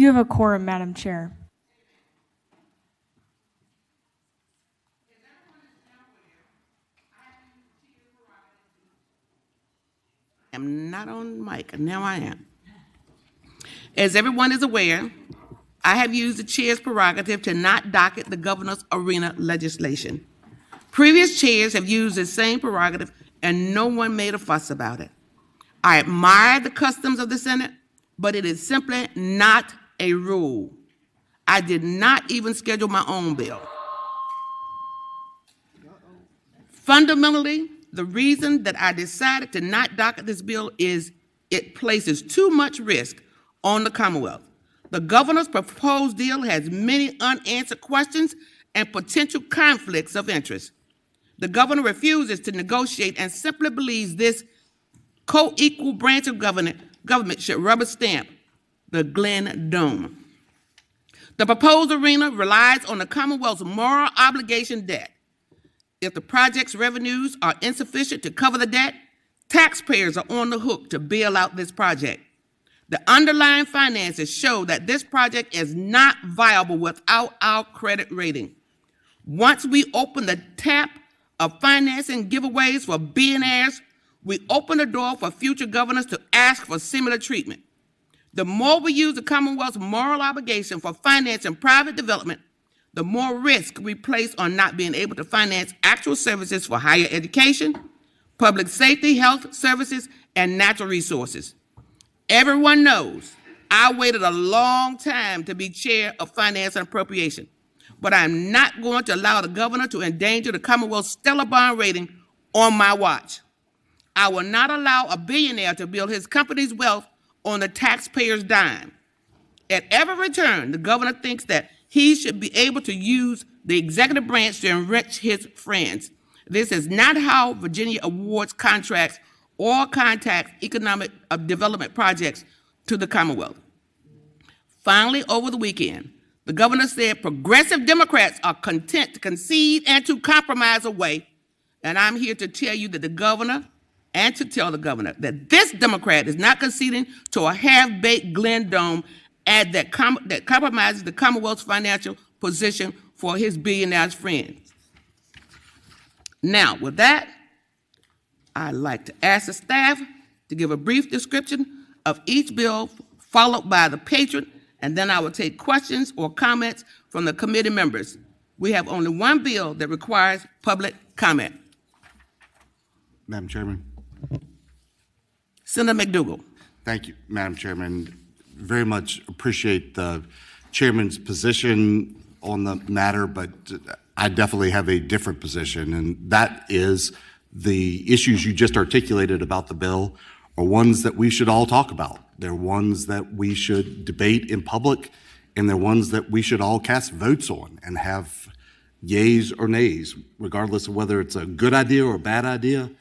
You have a quorum, Madam Chair. I'm not on mic, now I am. As everyone is aware, I have used the chair's prerogative to not docket the governor's arena legislation. Previous chairs have used the same prerogative and no one made a fuss about it. I admire the customs of the Senate, but it is simply not a rule. I did not even schedule my own bill. Fundamentally, the reason that I decided to not docket this bill is it places too much risk on the Commonwealth. The governor's proposed deal has many unanswered questions and potential conflicts of interest. The governor refuses to negotiate and simply believes this co-equal branch of government should rubber stamp the Glen Dome. The proposed arena relies on the Commonwealth's moral obligation debt. If the project's revenues are insufficient to cover the debt, taxpayers are on the hook to bail out this project. The underlying finances show that this project is not viable without our credit rating. Once we open the tap of financing giveaways for billionaires, we open the door for future governors to ask for similar treatment. The more we use the Commonwealth's moral obligation for financing private development, the more risk we place on not being able to finance actual services for higher education, public safety, health services, and natural resources. Everyone knows I waited a long time to be chair of Finance and Appropriation, but I'm not going to allow the governor to endanger the Commonwealth's stellar bond rating on my watch. I will not allow a billionaire to build his company's wealth on the taxpayer's dime. At every return, the governor thinks that he should be able to use the executive branch to enrich his friends. This is not how Virginia awards contracts or contacts economic development projects to the Commonwealth. Finally, over the weekend, the governor said progressive Democrats are content to concede and to compromise away. And I'm here to tell you that the governor and to tell the governor that this Democrat is not conceding to a half-baked Glen Dome ad that compromises the Commonwealth's financial position for his billionaire friends. Now, with that, I'd like to ask the staff to give a brief description of each bill, followed by the patron, and then I will take questions or comments from the committee members. We have only one bill that requires public comment. Madam Chairman. Senator McDougal. Thank you, Madam Chairman. Very much appreciate the chairman's position on the matter, but I definitely have a different position, and that is the issues you just articulated about the bill are ones that we should all talk about. They're ones that we should debate in public, and they're ones that we should all cast votes on and have yays or nays, regardless of whether it's a good idea or a bad idea.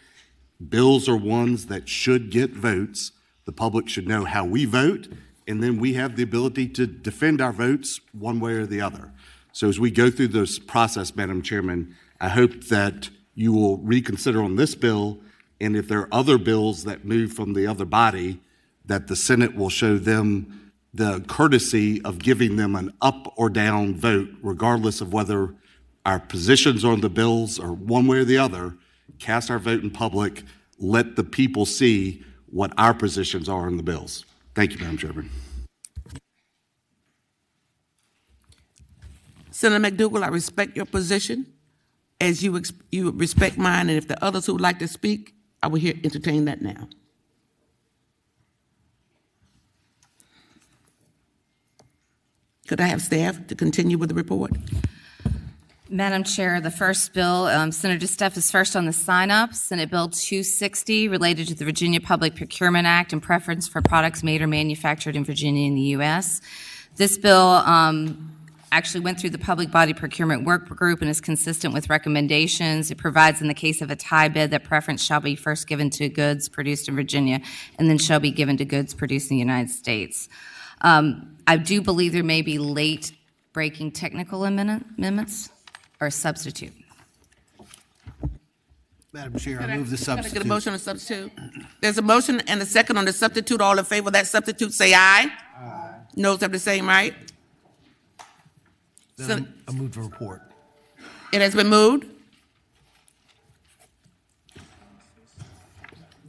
Bills are ones that should get votes. The public should know how we vote, and then we have the ability to defend our votes one way or the other. So as we go through this process, Madam Chairman, I hope that you will reconsider on this bill, and if there are other bills that move from the other body, that the Senate will show them the courtesy of giving them an up or down vote, regardless of whether our positions on the bills are one way or the other. Cast our vote in public, let the people see what our positions are on the bills. Thank you, Madam Chairman. Senator McDougal, I respect your position as you respect mine, and if the others who would like to speak, I will entertain that now. Could I have staff to continue with the report? Madam Chair, the first bill, Senator Steff is first on the sign-up. Senate Bill 260, related to the Virginia Public Procurement Act and preference for products made or manufactured in Virginia and the U.S. This bill actually went through the Public Body Procurement Work Group and is consistent with recommendations. It provides, in the case of a tie bid, that preference shall be first given to goods produced in Virginia and then shall be given to goods produced in the United States. I do believe there may be late-breaking technical amendments or substitute. Madam Chair, I move the substitute. Can I get a motion on the substitute? There's a motion and a second on the substitute. All in favor of that substitute, say aye. Aye. Noes have the same right. Then I move the report. It has been moved.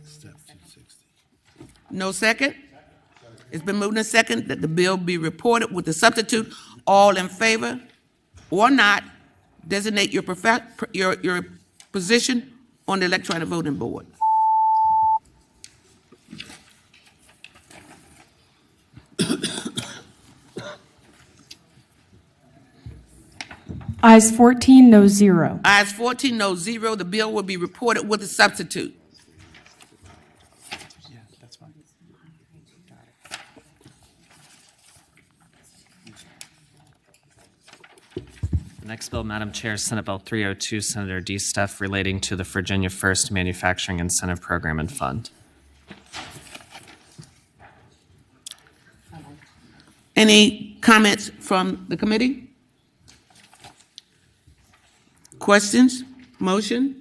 Step 260. No second. It's been moved and second that the bill be reported with the substitute. All in favor or not, designate your position on the electronic voting board. Ayes 14, no 0. Ayes 14, no 0. The bill will be reported with the substitute. Yeah, that's fine. The next bill, Madam Chair, is Senate Bill 302, Senator D. Stuff, relating to the Virginia First Manufacturing Incentive Program and Fund. Any comments from the committee? Questions? Motion?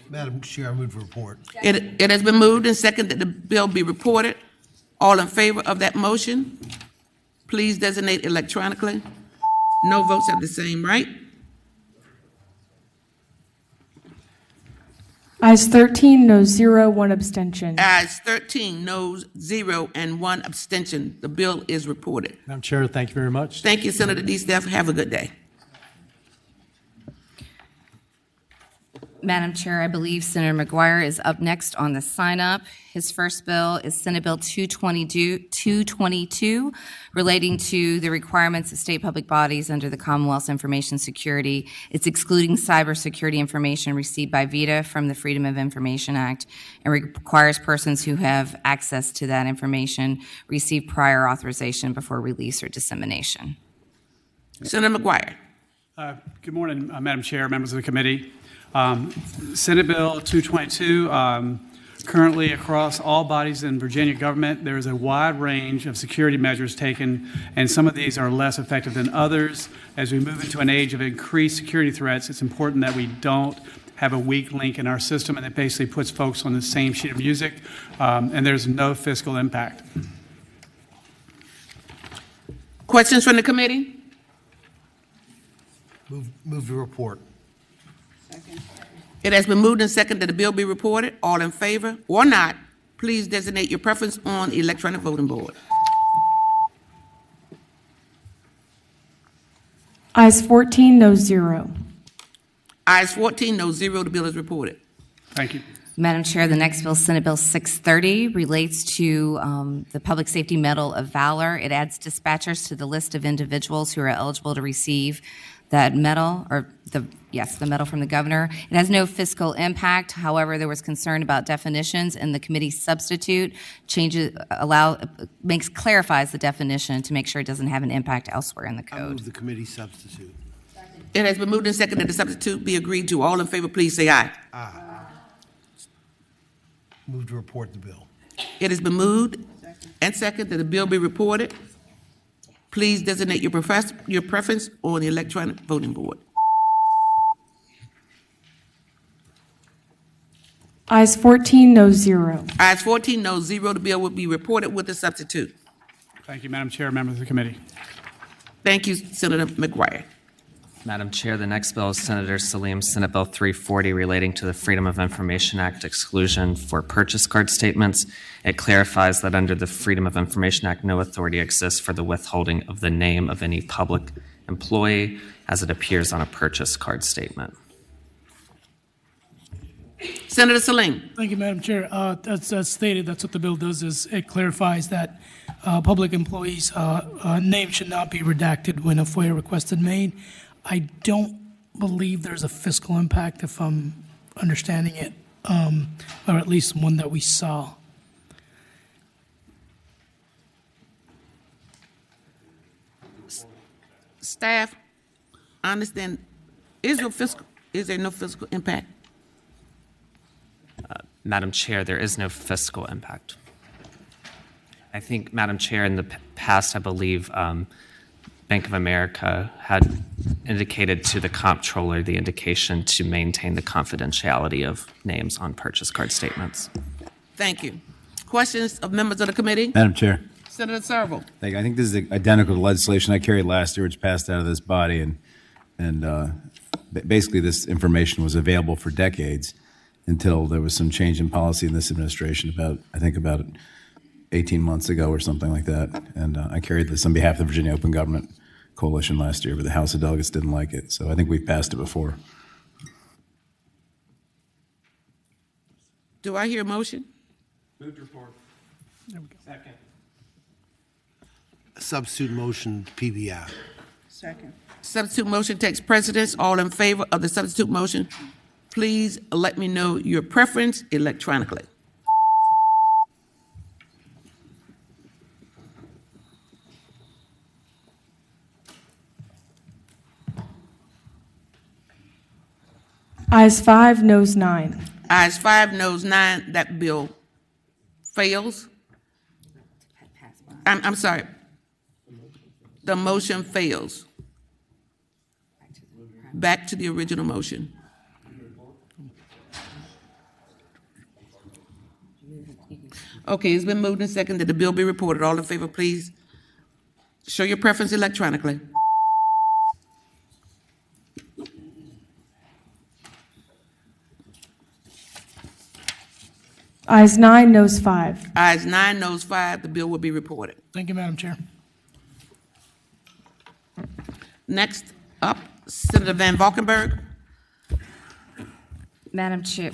Madam Chair, I move the report. It has been moved and seconded that the bill be reported. All in favor of that motion, please designate electronically. No votes have the same right. Ayes 13, no 0, 1 abstention. Ayes 13, noes 0, and 1 abstention. The bill is reported. Madam Chair, thank you very much. Thank you, Senator D. Staff. Have a good day. Madam Chair, I believe Senator McGuire is up next on the sign-up. His first bill is Senate Bill 222, relating to the requirements of state public bodies under the Commonwealth's information security. It's excluding cybersecurity information received by VITA from the Freedom of Information Act and requires persons who have access to that information receive prior authorization before release or dissemination. Senator McGuire. Good morning, Madam Chair, members of the committee. Senate Bill 222, currently across all bodies in Virginia government, there is a wide range of security measures taken, and some of these are less effective than others. As we move into an age of increased security threats, it's important that we don't have a weak link in our system, and it basically puts folks on the same sheet of music, and there's no fiscal impact. Questions from the committee? Move the report. It has been moved and seconded that the bill be reported. All in favor or not, please designate your preference on the electronic voting board. Ayes 14, no 0. Ayes 14, no 0. The bill is reported. Thank you. Madam Chair, the next bill, Senate Bill 630, relates to the Public Safety Medal of Valor. It adds dispatchers to the list of individuals who are eligible to receive that medal, or the medal from the governor. It has no fiscal impact. However, there was concern about definitions, and the committee substitute clarifies the definition to make sure it doesn't have an impact elsewhere in the I code. move the committee substitute. It has been moved and seconded that the substitute be agreed to. All in favor, please say aye. Aye. Move to report the bill. It has been moved and seconded that the bill be reported. Please designate your preference on the electronic voting board. Ayes 14, no 0. Ayes 14, no 0. The bill will be reported with the substitute. Thank you, Madam Chair, members of the committee. Thank you, Senator McGuire. Madam Chair, the next bill is Senator Salim's Senate Bill 340, relating to the Freedom of Information Act exclusion for purchase card statements. It clarifies that under the Freedom of Information Act, no authority exists for the withholding of the name of any public employee as it appears on a purchase card statement. Senator Salim. Thank you, Madam Chair. As stated, that's what the bill does, is it clarifies that public employees' name should not be redacted when a FOIA request is made. I don't believe there's a fiscal impact, if I'm understanding it, or at least one that we saw. Staff, I understand. Is there no fiscal impact? Madam Chair, there is no fiscal impact. I think, Madam Chair, in the past, I believe Bank of America had indicated to the comptroller the indication to maintain the confidentiality of names on purchase card statements. Thank you. Questions of members of the committee? Madam Chair. Senator Serval. Thank you. I think this is identical to legislation I carried last year, which passed out of this body, and basically this information was available for decades until there was some change in policy in this administration about 18 months ago or something like that. And I carried this on behalf of the Virginia Open Government Coalition last year, but the House of Delegates didn't like it. So I think we've passed it before. Do I hear a motion? Move to report. Second. Substitute motion, PBI. Substitute motion takes precedence. All in favor of the substitute motion, please let me know your preference electronically. Ayes 5, noes 9. Ayes 5, noes 9. That bill fails. I'm sorry. The motion fails. Back to the original motion. Okay, it's been moved and seconded that the bill be reported. All in favor, please show your preference electronically. Ayes 9, noes 5. Ayes 9, noes 5. The bill will be reported. Thank you, Madam Chair. Next up, Senator Van Valkenburg. Madam Chair,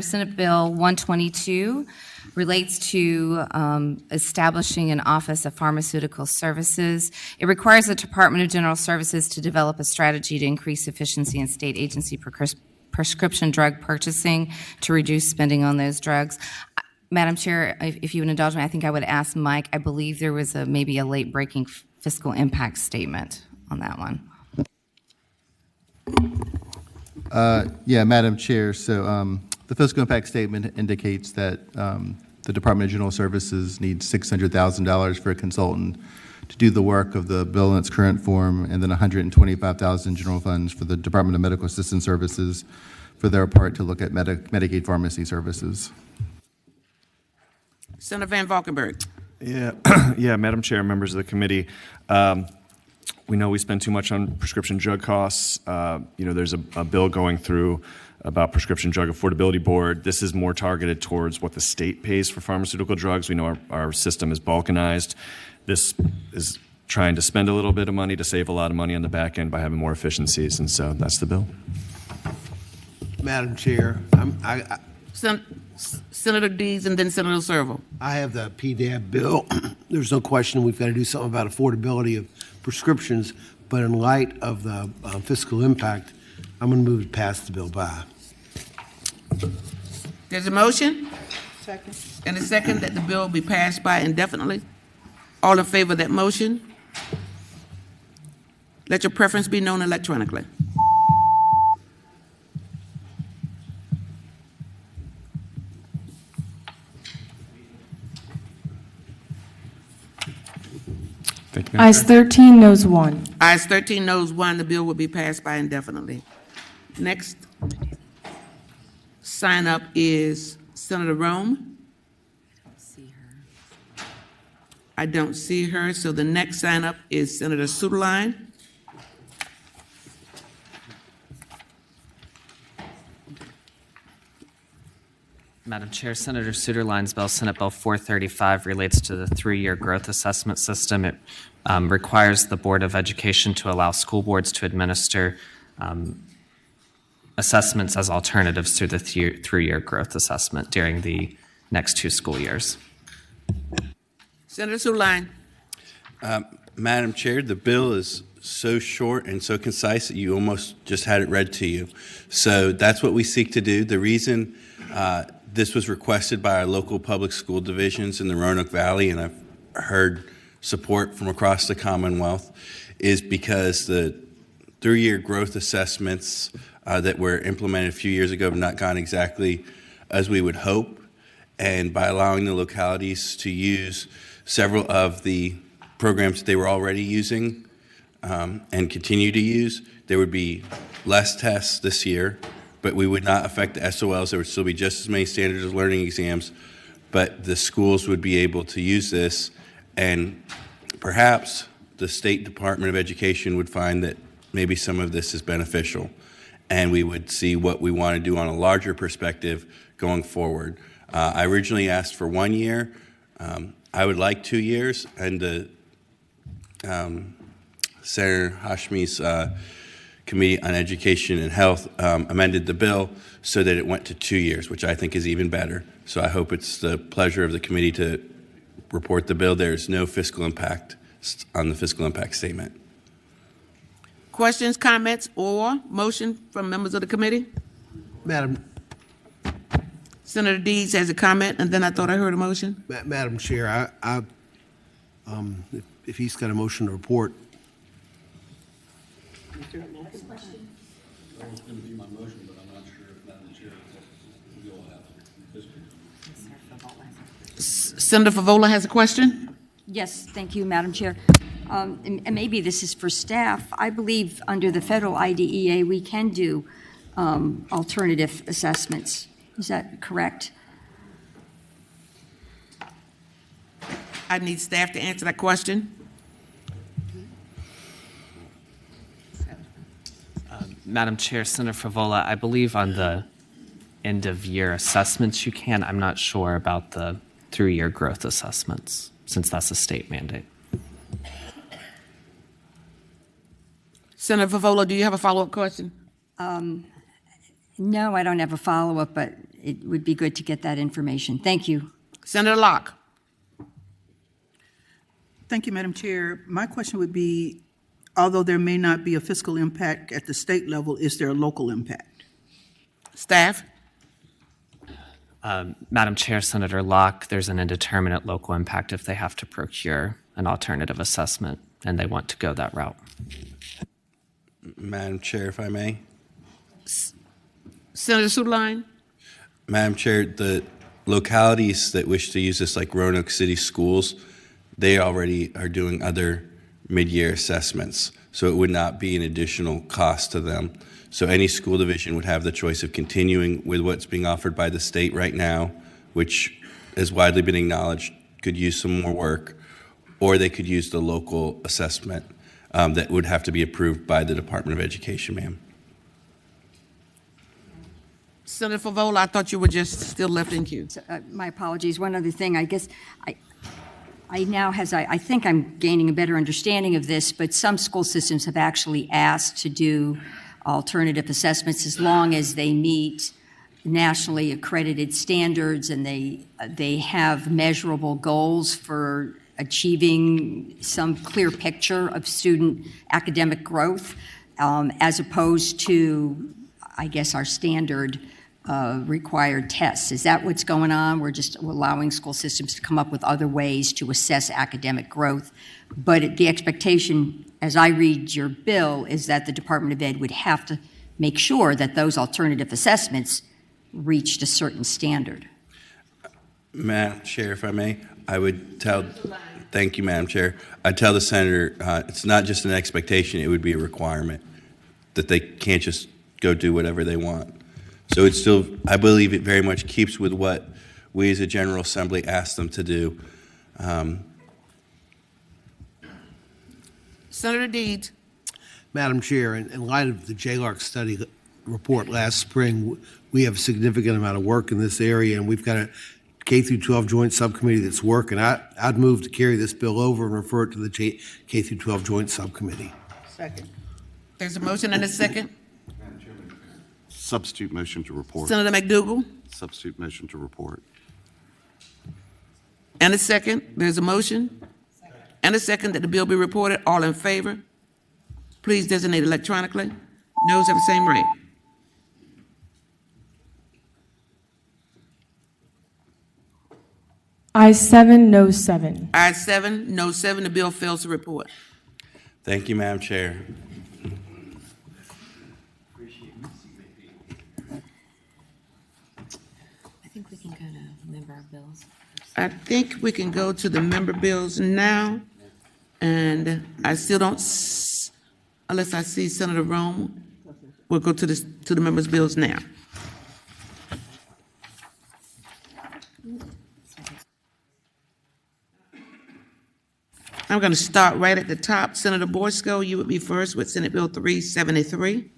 Senate Bill 122 relates to establishing an Office of Pharmaceutical Services. It requires the Department of General Services to develop a strategy to increase efficiency in state agency prescription drug purchasing to reduce spending on those drugs. Madam Chair, if you would indulge me, I think I would ask Mike, I believe there was maybe a late-breaking fiscal impact statement on that one. Yeah, Madam Chair, so the fiscal impact statement indicates that the Department of General Services needs $600,000 for a consultant to do the work of the bill in its current form, and then $125,000 general funds for the Department of Medical Assistance Services for their part to look at Medicaid pharmacy services. Senator Van Valkenburg. Yeah, Madam Chair, members of the committee. We know we spend too much on prescription drug costs. There's a bill going through about prescription drug affordability board. This is more targeted towards what the state pays for pharmaceutical drugs. We know our system is balkanized. This is trying to spend a little bit of money to save a lot of money on the back end by having more efficiencies, and so that's the bill. Madam Chair, Senator Dees and then Senator Serval. I have the PDAB bill. There's no question we've got to do something about affordability of prescriptions, but in light of the fiscal impact, I'm going to move to pass the bill by. There's a motion? Second. And a second that the bill be passed by indefinitely. All in favor of that motion? Let your preference be known electronically. Thank you, Ayes 13, noes 1. Ayes 13, noes 1. The bill will be passed by indefinitely. Next sign up is Senator Rome. I don't see her, so the next sign up is Senator Suderline. Madam Chair, Senator Suderline's bill, Senate Bill 435, relates to the 3-year growth assessment system. It requires the Board of Education to allow school boards to administer assessments as alternatives to the 3-year growth assessment during the next 2 school years. Senator Suderline. Madam Chair, the bill is so short and so concise that you almost just had it read to you. So that's what we seek to do. The reason this was requested by our local public school divisions in the Roanoke Valley, and I've heard support from across the Commonwealth, is because the 3-year growth assessments that were implemented a few years ago have not gone exactly as we would hope. And by allowing the localities to use several of the programs that they were already using and continue to use, there would be less tests this year, but we would not affect the SOLs. There would still be just as many standards of learning exams, but the schools would be able to use this And perhaps the State Department of Education would find that maybe some of this is beneficial, and we would see what we want to do on a larger perspective going forward. I originally asked for 1 year. I would like 2 years, and Senator Hashmi's Committee on Education and Health amended the bill so that it went to 2 years, which I think is even better. So I hope it's the pleasure of the committee to report the bill. There is no fiscal impact on the fiscal impact statement. Questions, comments, or motion from members of the committee? Madam Senator Deeds has a comment, and then I thought I heard a motion. Madam Chair, if he's got a motion to report. Senator Favola has a question. Yes, thank you, Madam Chair. And maybe this is for staff. I believe under the federal IDEA, we can do alternative assessments. Is that correct? I need staff to answer that question. Madam Chair, Senator Favola, I believe on the end-of-year assessments you can. I'm not sure about the through-year growth assessments, since that's a state mandate. Senator Favola, do you have a follow-up question? No, I don't have a follow-up, but it would be good to get that information. Thank you. Senator Locke. Thank you, Madam Chair. My question would be, although there may not be a fiscal impact at the state level, is there a local impact? Staff? Madam Chair, Senator Locke, there's an indeterminate local impact if they have to procure an alternative assessment and they want to go that route. Madam Chair, if I may. Senator Suline? Madam Chair, the localities that wish to use this, like Roanoke City Schools, they already are doing other mid-year assessments, so it would not be an additional cost to them. So any school division would have the choice of continuing with what's being offered by the state right now, which has widely been acknowledged could use some more work, or they could use the local assessment that would have to be approved by the Department of Education, ma'am. Senator Favola, I thought you were just still left in queue. So, my apologies. One other thing, I guess I think I'm gaining a better understanding of this, but some school systems have actually asked to do alternative assessments as long as they meet nationally accredited standards and they have measurable goals for achieving some clear picture of student academic growth, as opposed to, I guess, our standard required tests. Is that what's going on? We're just allowing school systems to come up with other ways to assess academic growth. But the expectation, as I read your bill, is that the Department of Ed would have to make sure that those alternative assessments reached a certain standard. Madam Chair, if I may, I would tell, thank you, Madam Chair. I'd tell the Senator it's not just an expectation, it would be a requirement, that they can't just go do whatever they want. So it's still, I believe it very much keeps with what we as a General Assembly asked them to do. Senator Deeds. Madam Chair, in light of the JLARC study report last spring, we have a significant amount of work in this area, and we've got a K through 12 joint subcommittee that's working. I'd move to carry this bill over and refer it to the K through 12 joint subcommittee. Second. There's a motion and a second. Substitute motion to report. Senator McDougal. Substitute motion to report. And a second. There's a motion and a second that the bill be reported. All in favor? Please designate electronically. Noes have the same rate. Ayes 7, noes 7. Ayes 7, no 7. The bill fails to report. Thank you, Madam Chair. I think we can go to member bills. I think we can go to the member bills now, and I still don't, unless I see Senator Rome, we'll go to the members' bills now. I'm going to start right at the top. Senator Boysko, you would be first with Senate Bill 373.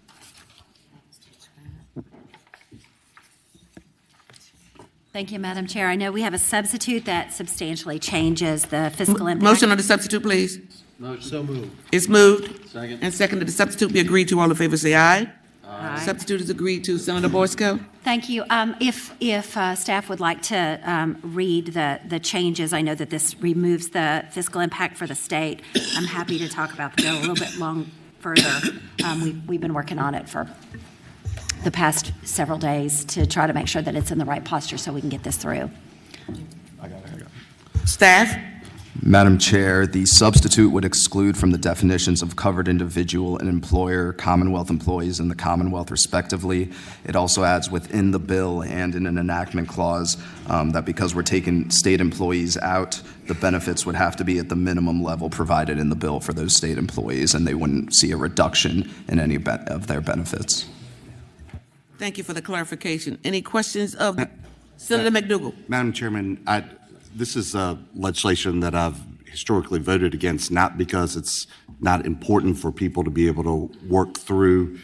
Thank you, Madam Chair. I know we have a substitute that substantially changes the fiscal impact. Motion on the substitute, please. So moved. It's moved. Second. And seconded. The substitute be agreed to. All in favor say aye. Aye. Substitute is agreed to. Senator Boysko. Thank you. If staff would like to read the changes, I know that this removes the fiscal impact for the state. I'm happy to talk about the bill a little bit further. We've been working on it for the past several days to try to make sure that it's in the right posture so we can get this through. Staff. Madam Chair, the substitute would exclude from the definitions of covered individual and employer Commonwealth employees in the Commonwealth respectively. It also adds within the bill and in an enactment clause that because we're taking state employees out, the benefits would have to be at the minimum level provided in the bill for those state employees, and they wouldn't see a reduction in any of their benefits. Thank you for the clarification. Any questions of Senator McDougal? Madam Chairman, this is legislation that I've historically voted against, not because it's not important for people to be able to work through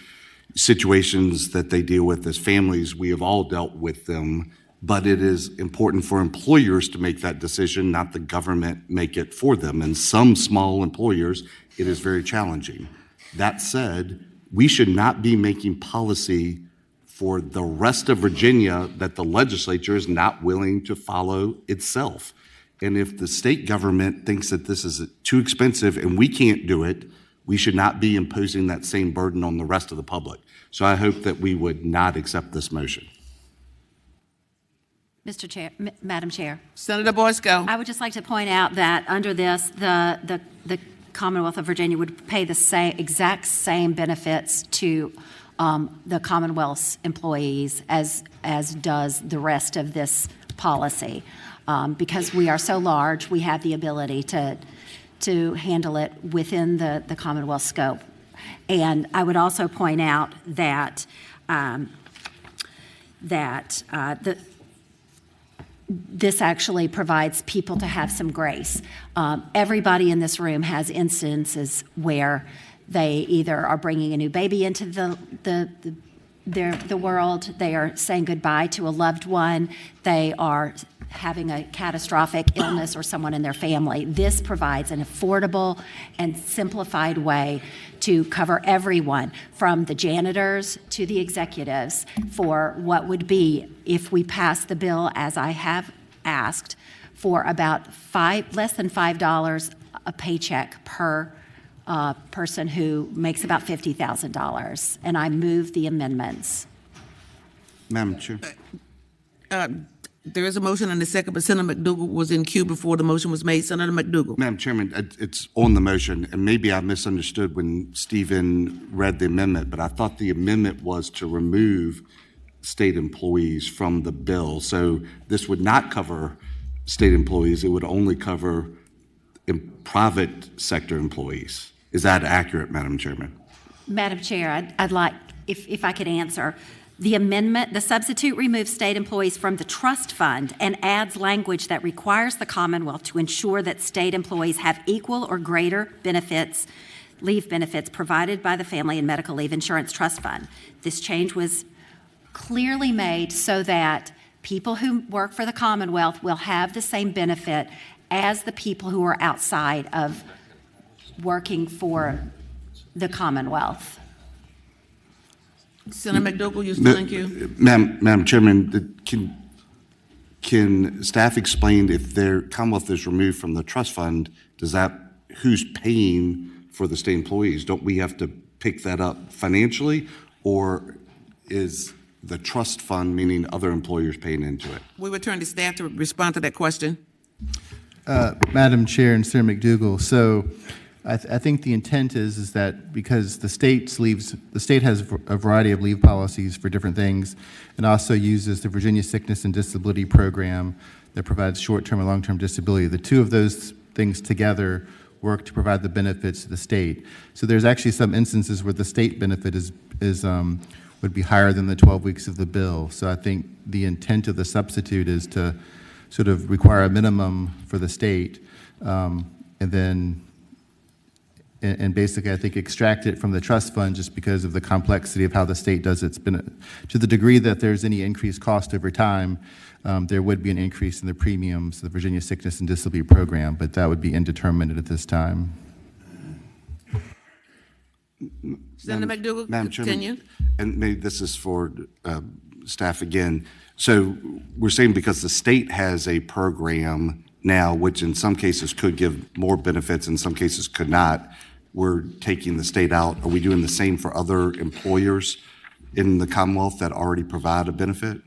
situations that they deal with as families. We have all dealt with them, but it is important for employers to make that decision, not the government make it for them. And some small employers, it is very challenging. That said, we should not be making policy for the rest of Virginia that the legislature is not willing to follow itself. And if the state government thinks that this is too expensive and we can't do it, we should not be imposing that same burden on the rest of the public. So I hope that we would not accept this motion. Mr. Chair, Madam Chair. Senator Boysko. I would just like to point out that under this, the Commonwealth of Virginia would pay the exact same benefits to the Commonwealth's employees as does the rest of this policy. Because we are so large, we have the ability to handle it within the Commonwealth scope. And I would also point out that this actually provides people to have some grace. Everybody in this room has instances where they either are bringing a new baby into the world, they are saying goodbye to a loved one, they are having a catastrophic illness or someone in their family. This provides an affordable and simplified way to cover everyone, from the janitors to the executives, for what would be, if we pass the bill as I have asked, for about less than $5 a paycheck per person who makes about $50,000. And I move the amendments. Madam Chair. There is a motion and a second, but Senator McDougal was in queue before the motion was made. Senator McDougal. Madam Chairman, it's on the motion, and maybe I misunderstood when Stephen read the amendment, but I thought the amendment was to remove state employees from the bill. So this would not cover state employees. It would only cover private sector employees. Is that accurate, Madam Chairman? Madam Chair, I'd like, if I could answer. The amendment, the substitute removes state employees from the trust fund and adds language that requires the Commonwealth to ensure that state employees have equal or greater benefits, leave benefits provided by the Family and Medical Leave Insurance Trust Fund. This change was clearly made so that people who work for the Commonwealth will have the same benefit as the people who are outside of working for the Commonwealth. Senator McDougal, you still in queue? Madam Chairman, can staff explain if their Commonwealth is removed from the trust fund, who's paying for the state employees? Don't we have to pick that up financially, or is the trust fund, meaning other employers, paying into it? We would turn to staff to respond to that question. Madam Chair and Senator McDougal, so I think the intent is that because the state has a variety of leave policies for different things, and also uses the Virginia Sickness and Disability Program that provides short-term and long-term disability. The two of those things together work to provide the benefits to the state. So there's actually some instances where the state benefit would be higher than the 12 weeks of the bill. So I think the intent of the substitute is to sort of require a minimum for the state, and then and basically, I think, extract it from the trust fund just because of the complexity of how the state does it. To the degree that there's any increased cost over time, there would be an increase in the premiums, the Virginia Sickness and Disability Program, but that would be indeterminate at this time. Senator McDougal, Madam continue. Chairman, and maybe this is for staff again. So we're saying because the state has a program now, which in some cases could give more benefits, in some cases could not, we're taking the state out. Are we doing the same for other employers in the Commonwealth that already provide a benefit?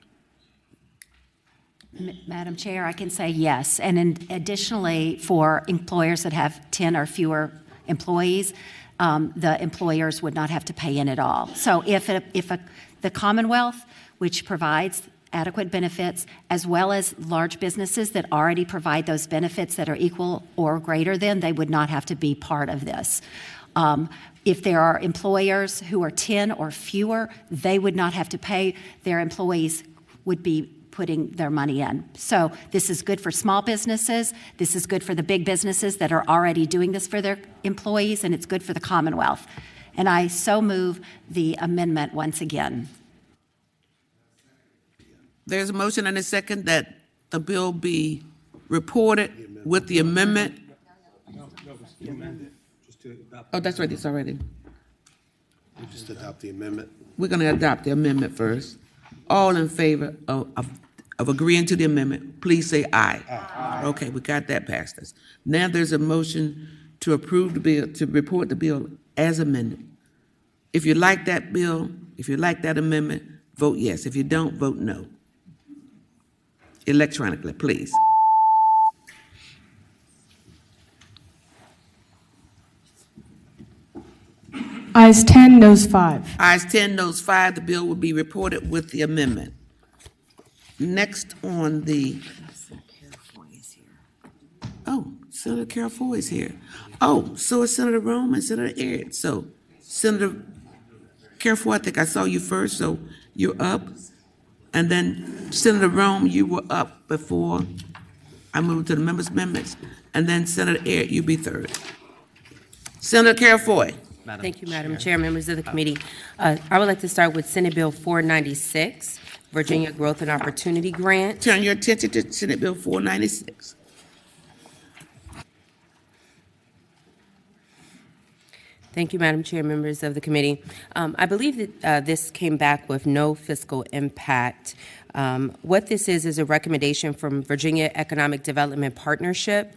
Madam Chair, I can say yes. And additionally, for employers that have 10 or fewer employees, the employers would not have to pay in at all. So if the Commonwealth, which provides adequate benefits, as well as large businesses that already provide those benefits that are equal or greater than, they would not have to be part of this. If there are employers who are 10 or fewer, they would not have to pay. Their employees would be putting their money in. So this is good for small businesses. This is good for the big businesses that are already doing this for their employees, and it's good for the Commonwealth. And I so move the amendment once again. There's a motion and a second that the bill be reported with the amendment. Oh, that's right, it's already. We just adopt the amendment. We're going to adopt the amendment first. All in favor of agreeing to the amendment, please say aye. Aye. Okay, we got that passed us. Now there's a motion to approve the bill, to report the bill as amended. If you like that bill, if you like that amendment, vote yes. If you don't, vote no. Electronically, please. Ayes 10, noes 5. Ayes 10, noes 5. The bill will be reported with the amendment. Next on the... Oh, Senator Carol Foy is here. Oh, so is Senator Rome and Senator Aird. So, Senator Carol Foy, I think I saw you first, so you're up. And then Senator Rome, you were up before I moved to the members' amendments. And then Senator Aird, you be third. Senator Carol Foy. Thank you, Madam Chair, members of the committee. I would like to start with Senate Bill 496, Virginia Growth and Opportunity Grant. Turn your attention to Senate Bill 496. Thank you, Madam Chair, members of the committee. I believe that this came back with no fiscal impact. What this is a recommendation from Virginia Economic Development Partnership.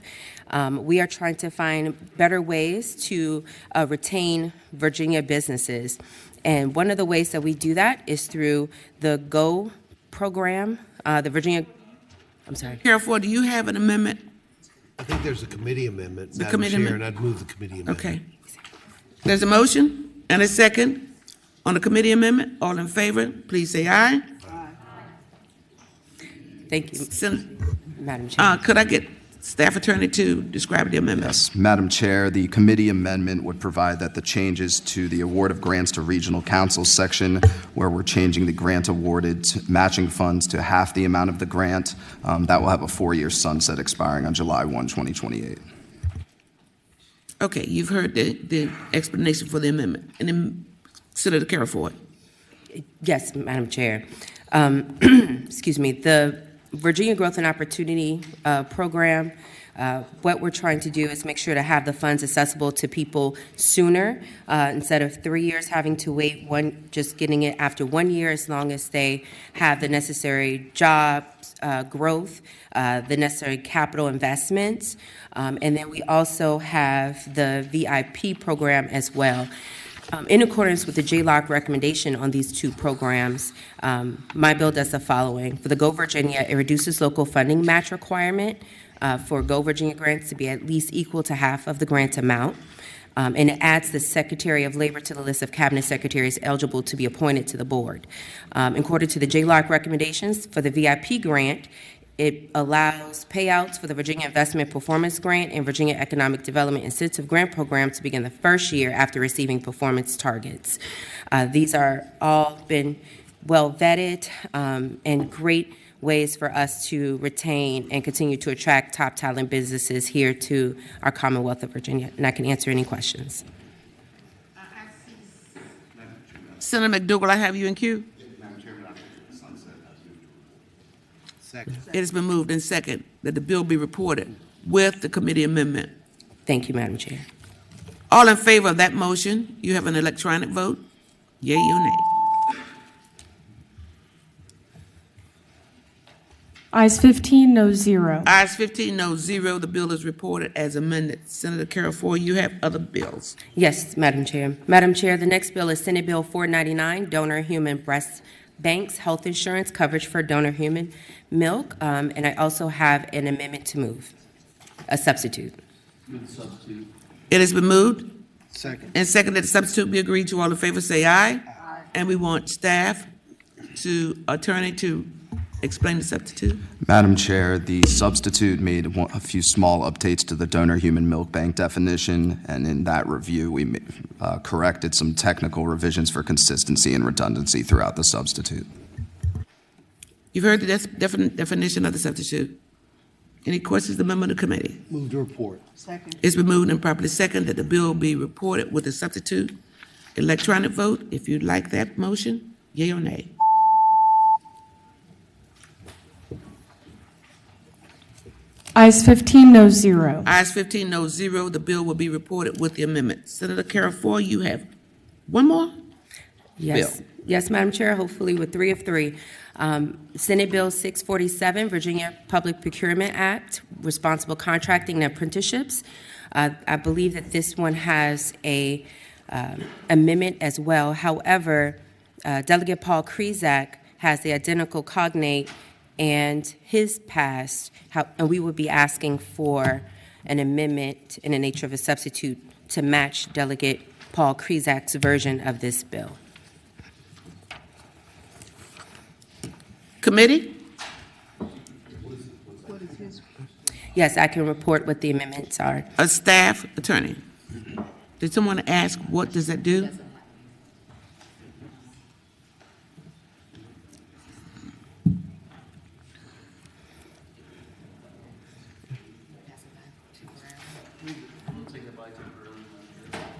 We are trying to find better ways to retain Virginia businesses. And one of the ways that we do that is through the GO program, the Virginia, I'm sorry. Carol Foy, do you have an amendment? I think there's a committee amendment, The Madam committee Chair, amendment? and I'd move the committee amendment. Okay. There's a motion and a second on the committee amendment. All in favor, please say aye. Thank you, Madam Chair. Chair. Could I get staff attorney to describe the amendment? Yes, Madam Chair, the committee amendment would provide that the changes to the award of grants to regional councils section, where we're changing the grant awarded to matching funds to half the amount of the grant, that will have a 4-year sunset expiring on July 1, 2028. Okay, you've heard the explanation for the amendment. And then Senator Carol Foy. Yes, Madam Chair. Excuse me. The Virginia Growth and Opportunity Program, what we're trying to do is make sure to have the funds accessible to people sooner, instead of 3 years having to wait, just getting it after 1 year, as long as they have the necessary jobs, growth, the necessary capital investments. And then we also have the VIP program as well. In accordance with the JLOC recommendation on these two programs, my bill does the following. For the Go Virginia, it reduces local funding match requirement for Go Virginia grants to be at least equal to half of the grant amount. And it adds the Secretary of Labor to the list of cabinet secretaries eligible to be appointed to the board. According to the JLOC recommendations for the VIP grant, it allows payouts for the Virginia Investment Performance Grant and Virginia Economic Development Incentive Grant Program to begin the first year after receiving performance targets. These are all been well vetted and great ways for us to retain and continue to attract top talent businesses here to our Commonwealth of Virginia. And I can answer any questions. Senator McDougal, I have you in queue. Second. It has been moved and second that the bill be reported with the committee amendment. Thank you, Madam Chair. All in favor of that motion, you have an electronic vote? Yea or nay? Ayes 15, no 0. Ayes 15, no 0. The bill is reported as amended. Senator Carol Ford, you have other bills. Yes, Madam Chair. Madam Chair, the next bill is Senate Bill 499, Donor Human Breast Banks Health Insurance Coverage for Donor Human Milk. And I also have an amendment to move, a substitute. It has been moved Second. and seconded that the substitute be agreed to. All in favor say aye. And we want staff attorney to explain the substitute. Madam Chair, the substitute made a few small updates to the donor human milk bank definition, and in that review, we corrected some technical revisions for consistency and redundancy throughout the substitute. You've heard the definition of the substitute. Any questions, the member of the committee? Move to report. Second. It's been moved and properly seconded that the bill be reported with a substitute. Electronic vote, if you'd like that motion, yea or nay? Ayes 15, no 0. Ayes 15, no 0. The bill will be reported with the amendment. Senator Carol Ford, you have one more? Yes. Bill. Yes, Madam Chair, hopefully with 3 of 3. Senate Bill 647, Virginia Public Procurement Act, Responsible Contracting and Apprenticeships. I believe that this one has a amendment as well. However, Delegate Paul Krizak has the identical cognate and his passed, and we would be asking for an amendment in the nature of a substitute to match Delegate Paul Krizak's version of this bill. Committee? Yes, I can report what the amendments are. A staff attorney. Did someone ask what does that do?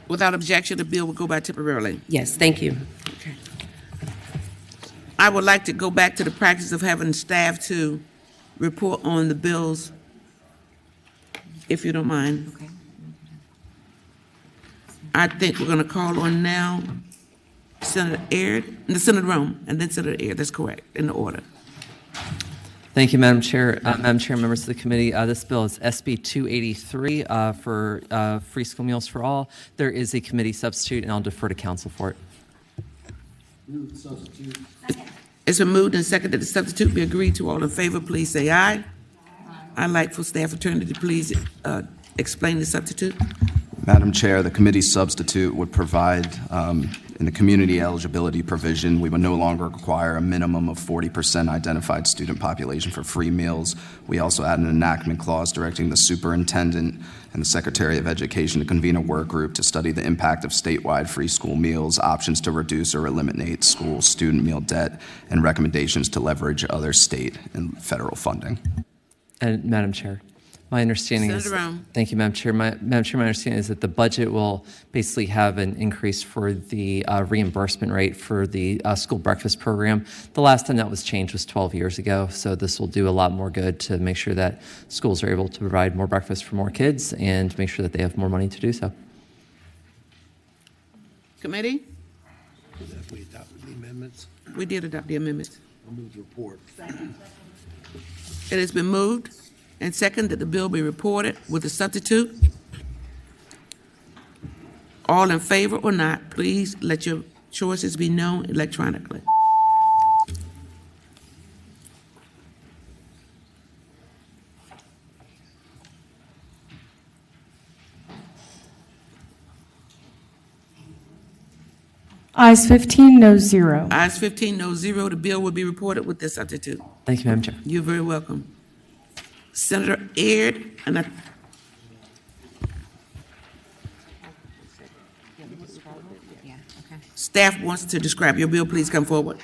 Without objection, the bill will go by temporarily. Yes, thank you. I would like to go back to the practice of having staff to report on the bills, if you don't mind. Okay. I think we're going to call on now Senator Aird, the Senator Rome, and then Senator Aird. That's correct, in the order. Thank you, Madam Chair. Madam Chair, members of the committee, this bill is SB 283 for free school meals for all. There is a committee substitute, and I'll defer to council for it. Move the substitute. It's been moved and seconded that the substitute be agreed to. All in favor, please say aye. I'd like for staff attorney to please explain the substitute. Madam Chair, the committee substitute would provide, in the community eligibility provision, we would no longer require a minimum of 40% identified student population for free meals. We also add an enactment clause directing the superintendent and the Secretary of Education to convene a work group to study the impact of statewide free school meals, options to reduce or eliminate school student meal debt, and recommendations to leverage other state and federal funding. And Madam Chair, my understanding is, Senator Rome. thank you, Madam Chair. Madam Chair, my understanding is that the budget will basically have an increase for the reimbursement rate for the school breakfast program. The last time that was changed was 12 years ago, so this will do a lot more good to make sure that schools are able to provide more breakfast for more kids and make sure that they have more money to do so. Committee? Have we adopted the amendments? We did adopt the amendments. I'll move the report. It has been moved and seconded that the bill be reported with a substitute. All in favor or not, please let your choices be known electronically. Ayes 15, no 0. Ayes 15, no 0. The bill will be reported with the substitute. Thank you, Madam Chair. You're very welcome. Senator Aird, and staff wants to describe your bill. Please come forward.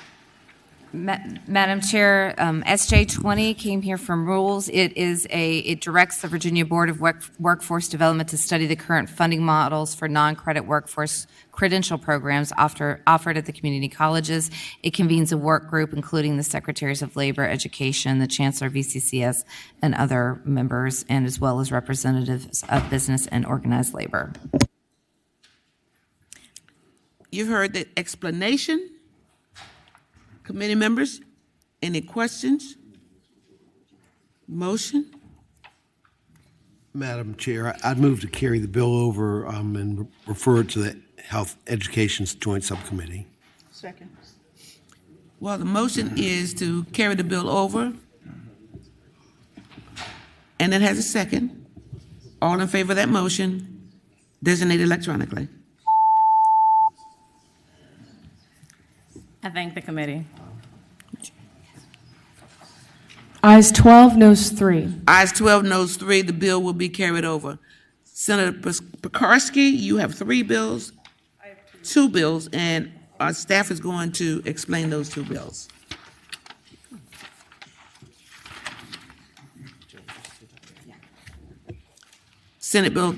Madam Chair, SJ 20 came here from Rules. It directs the Virginia Board of Workforce Development to study the current funding models for non-credit workforce credential programs offered at the community colleges. It convenes a work group, including the Secretaries of Labor, Education, the Chancellor of VCCS, and other members, and as well as representatives of business and organized labor. You've heard the explanation. Committee members, any questions? Motion? Madam Chair, I'd move to carry the bill over and refer it to the Health Education's Joint Subcommittee. Second. Well, the motion is to carry the bill over, and it has a second. All in favor of that motion, designate electronically. I thank the committee. Ayes 12, noes 3. Ayes 12, noes 3, the bill will be carried over. Senator Pekarsky, you have 3 bills? I have 2 bills, and our staff is going to explain those 2 bills. Senate Bill.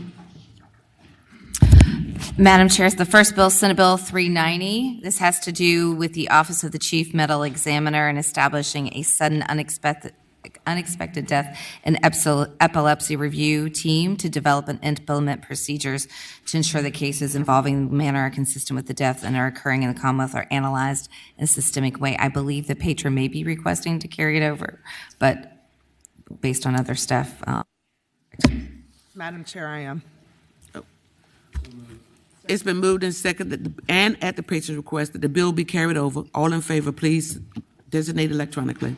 Madam Chair, the first bill, Senate Bill 390. This has to do with the Office of the Chief Medical Examiner and establishing a sudden unexpected death and epilepsy review team to develop and implement procedures to ensure that cases involving the manner are consistent with the deaths and are occurring in the Commonwealth are analyzed in a systemic way. I believe the patron may be requesting to carry it over, but based on other stuff. Madam Chair, I am. It's been moved and seconded, and at the patron's request, that the bill be carried over. All in favor, please designate electronically.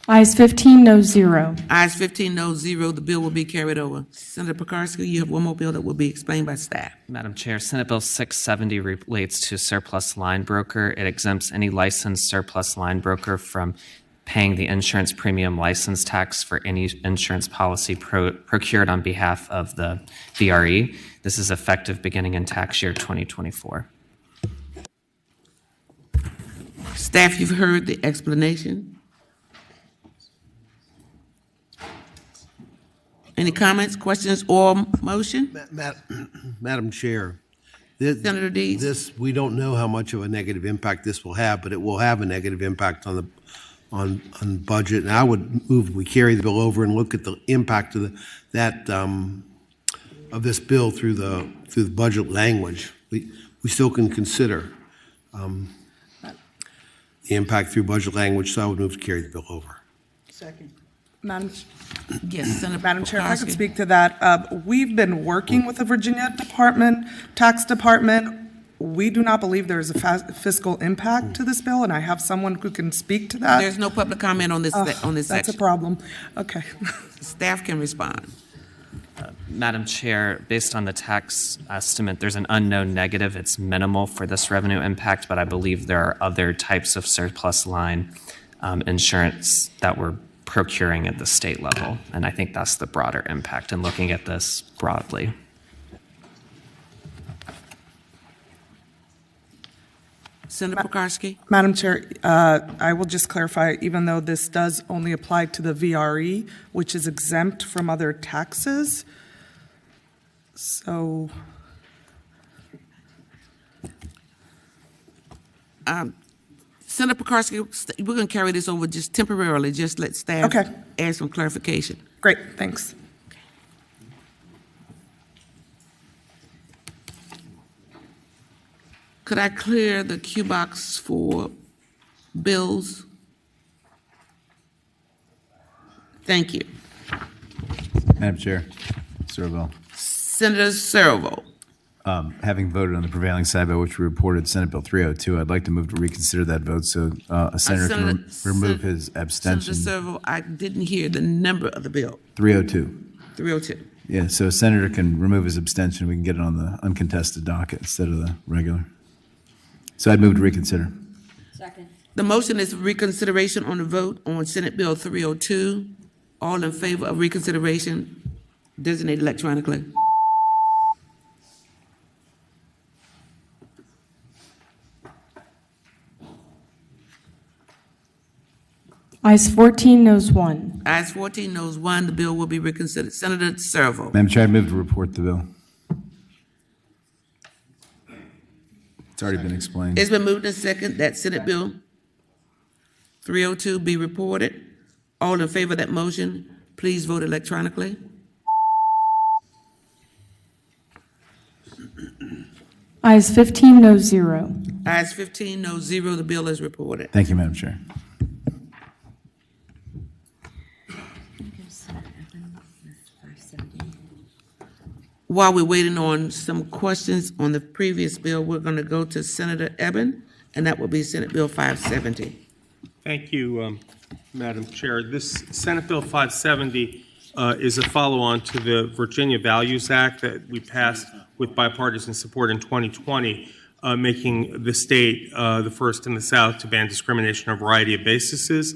Ayes 15, noes 0. Ayes 15, noes 0, the bill will be carried over. Senator Pekarsky, you have one more bill that will be explained by staff. Madam Chair, Senate Bill 670 relates to surplus line broker. It exempts any licensed surplus line broker from paying the insurance premium license tax for any insurance policy procured on behalf of the VRE. This is effective beginning in tax year 2024. Staff, you've heard the explanation. Any comments, questions, or motion? Madam Chair, Senator Deeds. we don't know how much of a negative impact this will have, but it will have a negative impact on the budget, and I would move we carry the bill over and look at the impact of of this bill through the budget language. We still can consider the impact through budget language, so I would move to carry the bill over. Second. Madam Yes, Senator Madam Chair, if I could Pekarsky. speak to that. We've been working with the Virginia Tax Department. We do not believe there is a fiscal impact to this bill, and I have someone who can speak to that. There's no public comment on this section. That's a problem. Okay. Staff can respond. Madam Chair, based on the tax estimate, there's an unknown negative. It's minimal for this revenue impact, but I believe there are other types of surplus line insurance that we're procuring at the state level, and I think that's the broader impact in looking at this broadly. Senator Pekarsky. Madam Chair, I will just clarify, even though this does only apply to the VRE, which is exempt from other taxes, so. Senator Pekarsky, we're going to carry this over just temporarily. Just let staff add some clarification. Great, thanks. Could I clear the queue box for bills? Thank you. Madam Chair, Servo. Senator Servo. Having voted on the prevailing side vote, which we reported Senate Bill 302, I'd like to move to reconsider that vote so a senator can remove his abstention. Senator Servo, I didn't hear the number of the bill. 302. 302. Yeah, so a senator can remove his abstention. We can get it on the uncontested docket instead of the regular. So I'd move to reconsider. Second. The motion is reconsideration on the vote on Senate Bill 302. All in favor of reconsideration, designate electronically. Ayes 14, noes 1. Ayes 14, noes 1, the bill will be reconsidered. Senator Servo. Madam Chair, I move to report the bill. It's already been explained. It's been moved and second that Senate Bill 302 be reported. All in favor of that motion, please vote electronically. Ayes 15, noes 0. Ayes 15, no 0, the bill is reported. Thank you, Madam Chair. While we're waiting on some questions on the previous bill, we're going to go to Senator Eben, and that will be Senate Bill 570. Thank you, Madam Chair. This Senate Bill 570 is a follow-on to the Virginia Values Act that we passed with bipartisan support in 2020, making the state the first in the South to ban discrimination on a variety of bases.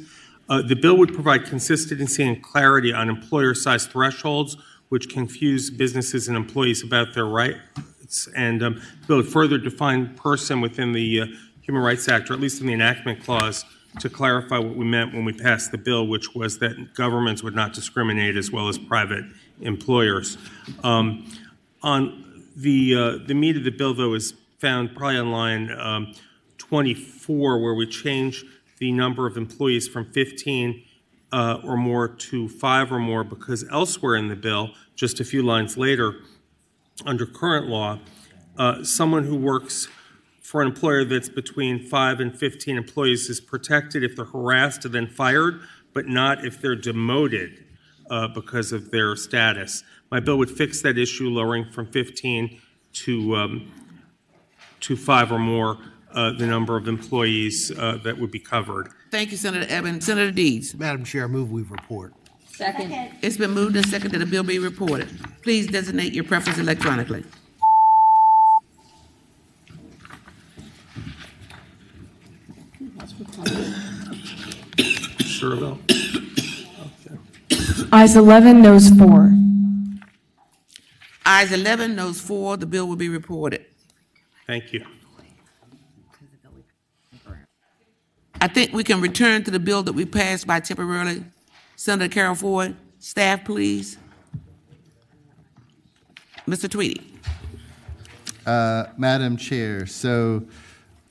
The bill would provide consistency and clarity on employer-size thresholds, which confuse businesses and employees about their rights, and the bill would further define person within the Human Rights Act, or at least in the enactment clause, to clarify what we meant when we passed the bill, which was that governments would not discriminate as well as private employers. On the meat of the bill, though, is found probably on line 24, where we change the number of employees from 15 or more to 5 or more, because elsewhere in the bill, just a few lines later, under current law, someone who works for an employer that's between 5 and 15 employees is protected if they're harassed and then fired, but not if they're demoted because of their status. My bill would fix that issue, lowering from 15 to 5 or more the number of employees that would be covered. Thank you, Senator Eben. Senator Deeds. Madam Chair, I move we report. Second. It's been moved and seconded that the bill be reported. Please designate your preference electronically. Sure will. Ayes 11, noes 4. Ayes 11, noes 4, the bill will be reported. Thank you. I think we can return to the bill that we passed by temporarily. Senator Carol Ford, staff, please. Mr. Tweedy. Madam Chair, so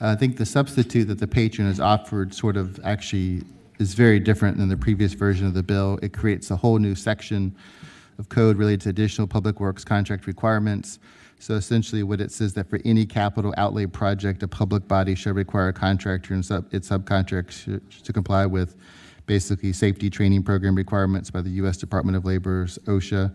I think the substitute that the patron has offered sort of actually is very different than the previous version of the bill. It creates a whole new section of code related to additional public works contract requirements. So essentially what it says that for any capital outlay project, a public body shall require a contractor and its subcontractors to comply with basically safety training program requirements by the U.S. Department of Labor's OSHA,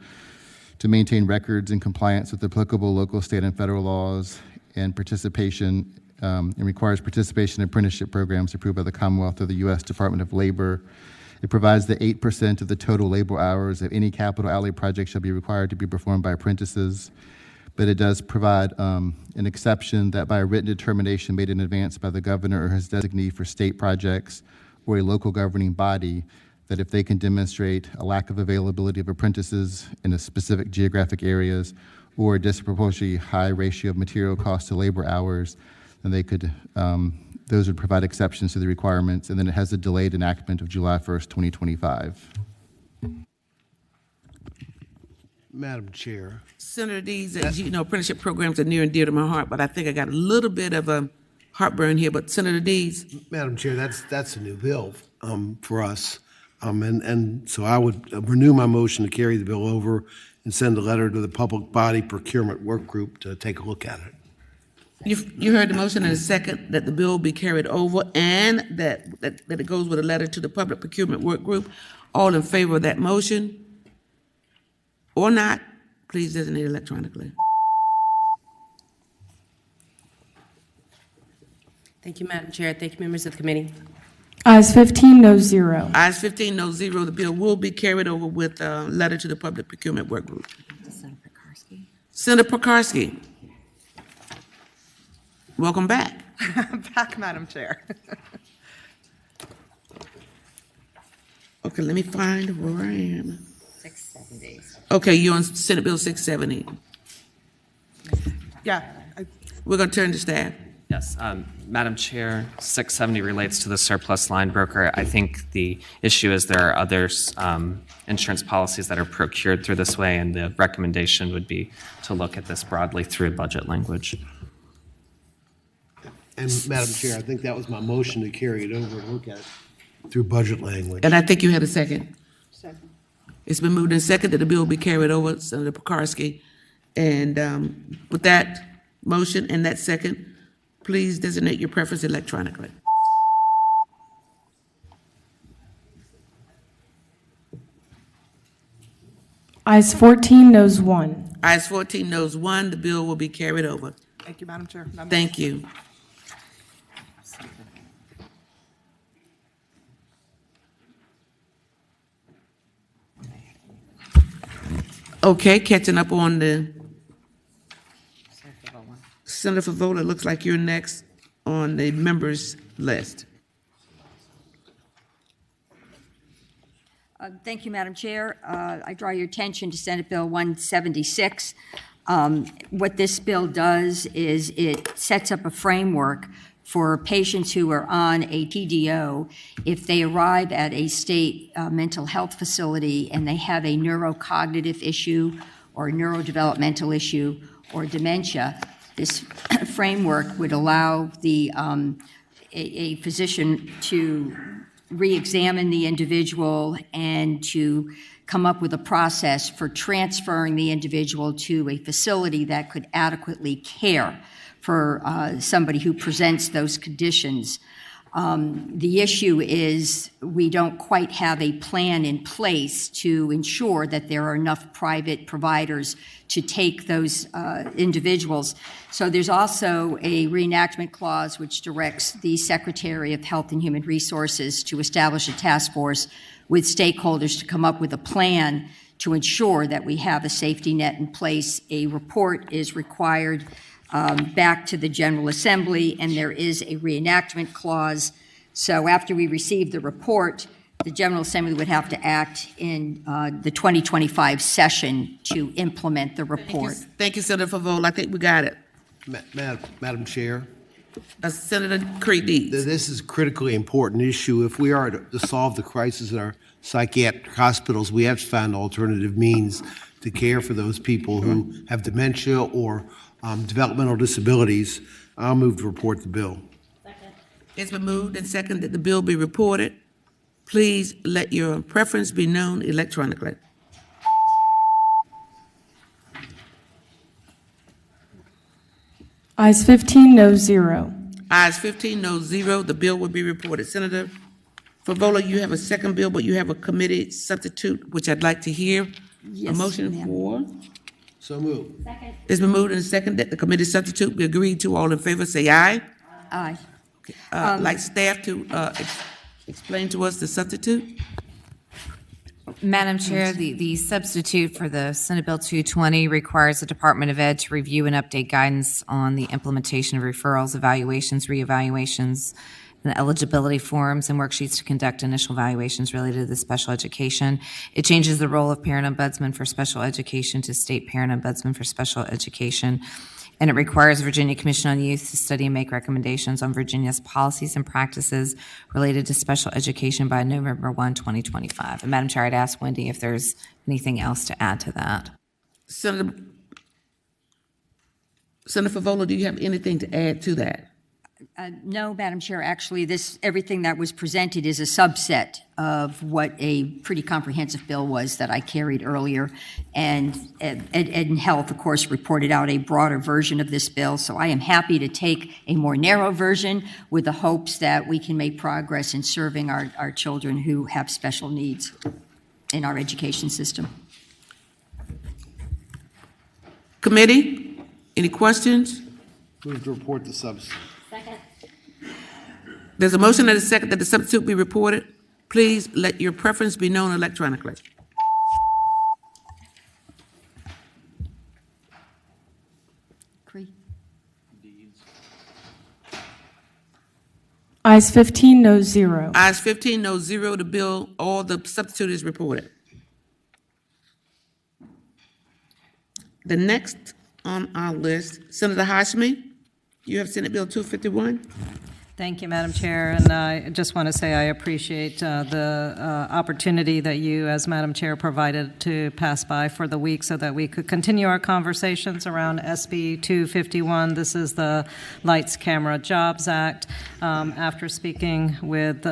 to maintain records in compliance with applicable local, state, and federal laws, and participation, and requires participation in apprenticeship programs approved by the Commonwealth of the U.S. Department of Labor. It provides that 8% of the total labor hours of any capital outlay project shall be required to be performed by apprentices. But it does provide an exception that by a written determination made in advance by the governor or his designee for state projects or a local governing body, that if they can demonstrate a lack of availability of apprentices in a specific geographic areas or a disproportionately high ratio of material cost to labor hours, then they could, those would provide exceptions to the requirements. And then it has a delayed enactment of July 1st, 2025. Madam Chair. Senator Deeds, as you know, apprenticeship programs are near and dear to my heart, but I think I got a little bit of a heartburn here. But Senator Deeds. Madam Chair, that's a new bill for us. And so I would renew my motion to carry the bill over and send a letter to the Public Body Procurement Work Group to take a look at it. You heard the motion in a second that the bill be carried over and that it goes with a letter to the Public Procurement Work Group. All in favor of that motion? Or not, please designate electronically. Thank you, Madam Chair. Thank you, members of the committee. Ayes 15, noes 0. Ayes 15, no 0. The bill will be carried over with a letter to the Public Procurement Work Group. Senator Pekarsky. Welcome back. Back, Madam Chair. Okay, let me find where I am. 670. Okay, you're on Senate Bill 670. Yeah. We're going to turn to staff. Yes. Madam Chair, 670 relates to the surplus line broker. I think the issue is there are other insurance policies that are procured through this way, and the recommendation would be to look at this broadly through budget language. And Madam Chair, I think that was my motion to carry it over and look at it through budget language. And I think you had a second. Second. It's been moved and seconded that the bill be carried over, Senator Pekarsky. And with that motion and that second, please designate your preference electronically. Ayes 14, noes 1. Ayes 14, noes 1. The bill will be carried over. Thank you, Madam Chair. Thank you. Okay, catching up on the Senator Favola, it looks like you're next on the members list. Thank you, Madam Chair. I draw your attention to Senate Bill 176. What this bill does is it sets up a framework for patients who are on a TDO. If they arrive at a state mental health facility and they have a neurocognitive issue or a neurodevelopmental issue or dementia, this framework would allow a physician to re-examine the individual and to come up with a process for transferring the individual to a facility that could adequately care for somebody who presents those conditions. The issue is we don't quite have a plan in place to ensure that there are enough private providers to take those individuals. So there's also a reenactment clause which directs the Secretary of Health and Human Resources to establish a task force with stakeholders to come up with a plan to ensure that we have a safety net in place. A report is required back to the General Assembly, and there is a reenactment clause. So after we receive the report, the General Assembly would have to act in the 2025 session to implement the report. Thank you, Senator Favola. I think we got it. Madam Chair. Senator Creed. This is a critically important issue. If we are to solve the crisis in our psychiatric hospitals, we have to find alternative means to care for those people who have dementia or developmental disabilities. I'll move to report the bill. It's been moved and seconded that the bill be reported. Please let your preference be known electronically. Ayes 15, noes 0. Ayes 15, noes 0. The bill will be reported. Senator Favola, you have a second bill, but you have a committee substitute, which I'd like to hear. Yes, a motion for? So moved. Second. It's been moved and seconded that the committee substitute be agreed to. All in favor, say aye. Aye. Okay. Like staff to explain to us the substitute? Madam Chair, the substitute for the Senate Bill 220 requires the Department of Ed to review and update guidance on the implementation of referrals, evaluations, reevaluations, and eligibility forms and worksheets to conduct initial evaluations related to special education. It changes the role of parent ombudsman for special education to state parent ombudsman for special education. And it requires Virginia Commission on Youth to study and make recommendations on Virginia's policies and practices related to special education by November 1, 2025. And Madam Chair, I'd ask Wendy if there's anything else to add to that. Senator Favola, do you have anything to add to that? No, Madam Chair. Actually, everything that was presented is a subset of what a pretty comprehensive bill was that I carried earlier. And Ed and Health, of course, reported out a broader version of this bill. So I am happy to take a more narrow version with the hopes that we can make progress in serving our children who have special needs in our education system. Committee, any questions? Move to report the substitute. Second. There's a motion and a second that the substitute be reported. Please let your preference be known electronically. Ayes 15, noes 0. Ayes 15, noes 0. The bill, all the substitute is reported. The next on our list, Senator Hashmi. you have Senate Bill 251. Thank you, Madam Chair, and I just want to say I appreciate the opportunity that you, as Madam Chair, provided to pass by for the week so that we could continue our conversations around SB 251. This is the Lights, Camera, Jobs Act. After speaking with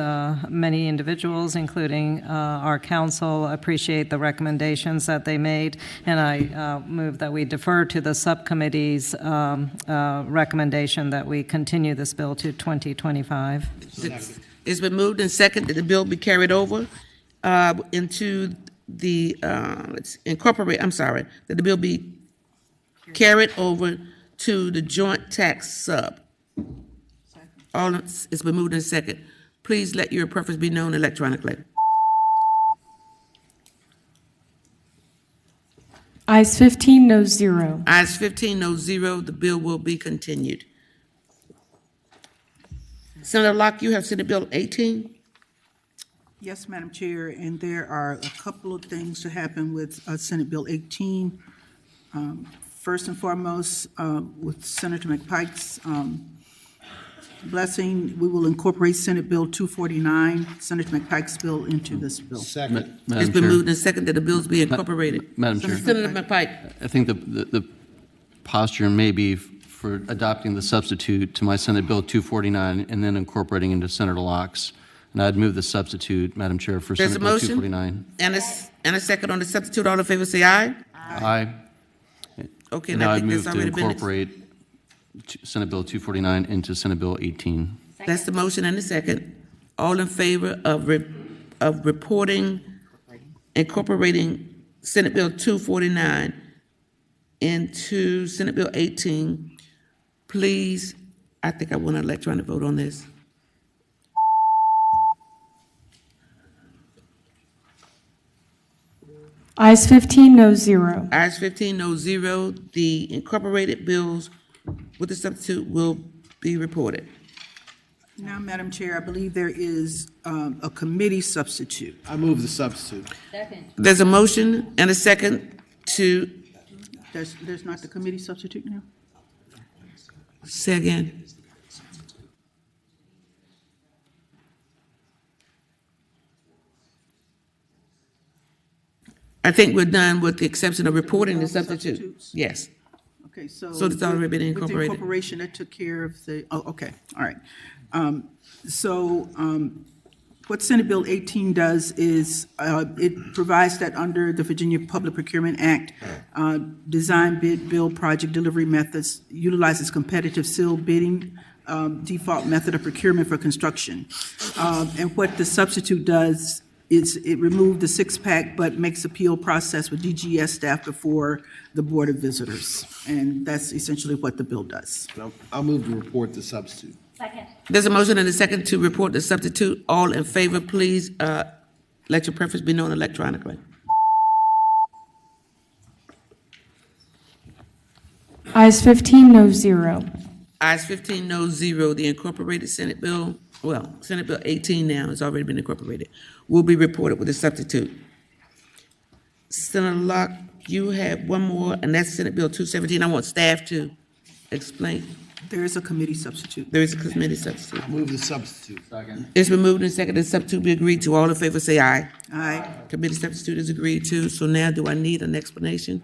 many individuals, including our council, appreciate the recommendations that they made, and I move that we defer to the subcommittee's recommendation that we continue this bill to 2025. It's been moved and second that the bill be carried over into the, let's incorporate, I'm sorry, that the bill be carried over to the joint tax sub. It's been moved and second. Please let your preference be known electronically. Ayes 15, no 0. Ayes 15, no 0. The bill will be continued. Senator Locke, you have Senate Bill 18. Yes, Madam Chair, and there are a couple of things to happen with Senate Bill 18. First and foremost, with Senator McPike's blessing, we will incorporate Senate Bill 249, Senator McPike's bill, into this bill. Second. It's been moved and second that the bills be incorporated. Madam Chair. Senator McPike. I think the posture may be for adopting the substitute to my Senate Bill 249 and then incorporating into Senator Locke's. And I'd move the substitute, Madam Chair, for There's Senate a Bill motion 249. And a second on the substitute. All in favor say aye. Aye. Okay, And and I I'd think move that's to already been. incorporate Senate Bill 249 into Senate Bill 18. That's the motion and the second. All in favor of incorporating Senate Bill 249 into Senate Bill 18, please, I think I want an electronic vote on this. Ayes 15, no 0. Ayes 15, no 0. The incorporated bills with the substitute will be reported. Now, Madam Chair, I believe there is a committee substitute. I move the substitute. Second. There's a motion and a second to, There's not the committee substitute now? say again. I think we're done with the exception of reporting the substitute. Substitutes? Yes. Okay, so. So it's already been With incorporated. the incorporation, that took care of the, oh, okay, all right. What Senate Bill 18 does is it provides that under the Virginia Public Procurement Act, design, bid, build, project delivery methods utilizes competitive sealed bidding default method of procurement for construction. And what the substitute does is it removed the six-pack but makes appeal process with DGS staff before the Board of Visitors. And that's essentially what the bill does. I'll move to report the substitute. Second. There's a motion and a second to report the substitute. All in favor, please let your preference be known electronically. Ayes 15, no 0. Ayes 15, no 0. The incorporated Senate Bill, well, Senate Bill 18 now has already been incorporated, will be reported with a substitute. Senator Locke, you have one more, and that's Senate Bill 217. I want staff to explain. There is a committee substitute. There is a committee substitute. Move the substitute. Second. It's been moved and seconded. The substitute be agreed to. All in favor say aye. Aye. Committee substitute is agreed to. So now do I need an explanation?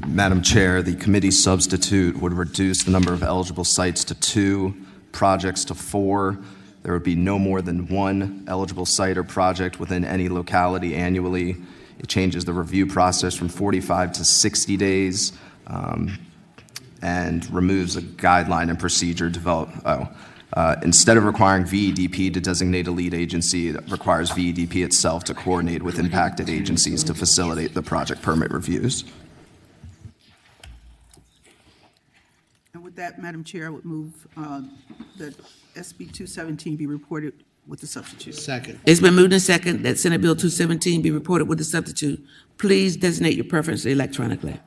Madam Chair, the committee substitute would reduce the number of eligible sites to 2, projects to 4. There would be no more than 1 eligible site or project within any locality annually. It changes the review process from 45 to 60 days and removes a guideline and procedure instead of requiring VEDP to designate a lead agency, it requires VEDP itself to coordinate with impacted agencies to facilitate the project permit reviews. And with that, Madam Chair, I would move that SB 217 be reported with the substitute. Second. It's been moved and seconded that Senate Bill 217 be reported with the substitute. Please designate your preference electronically.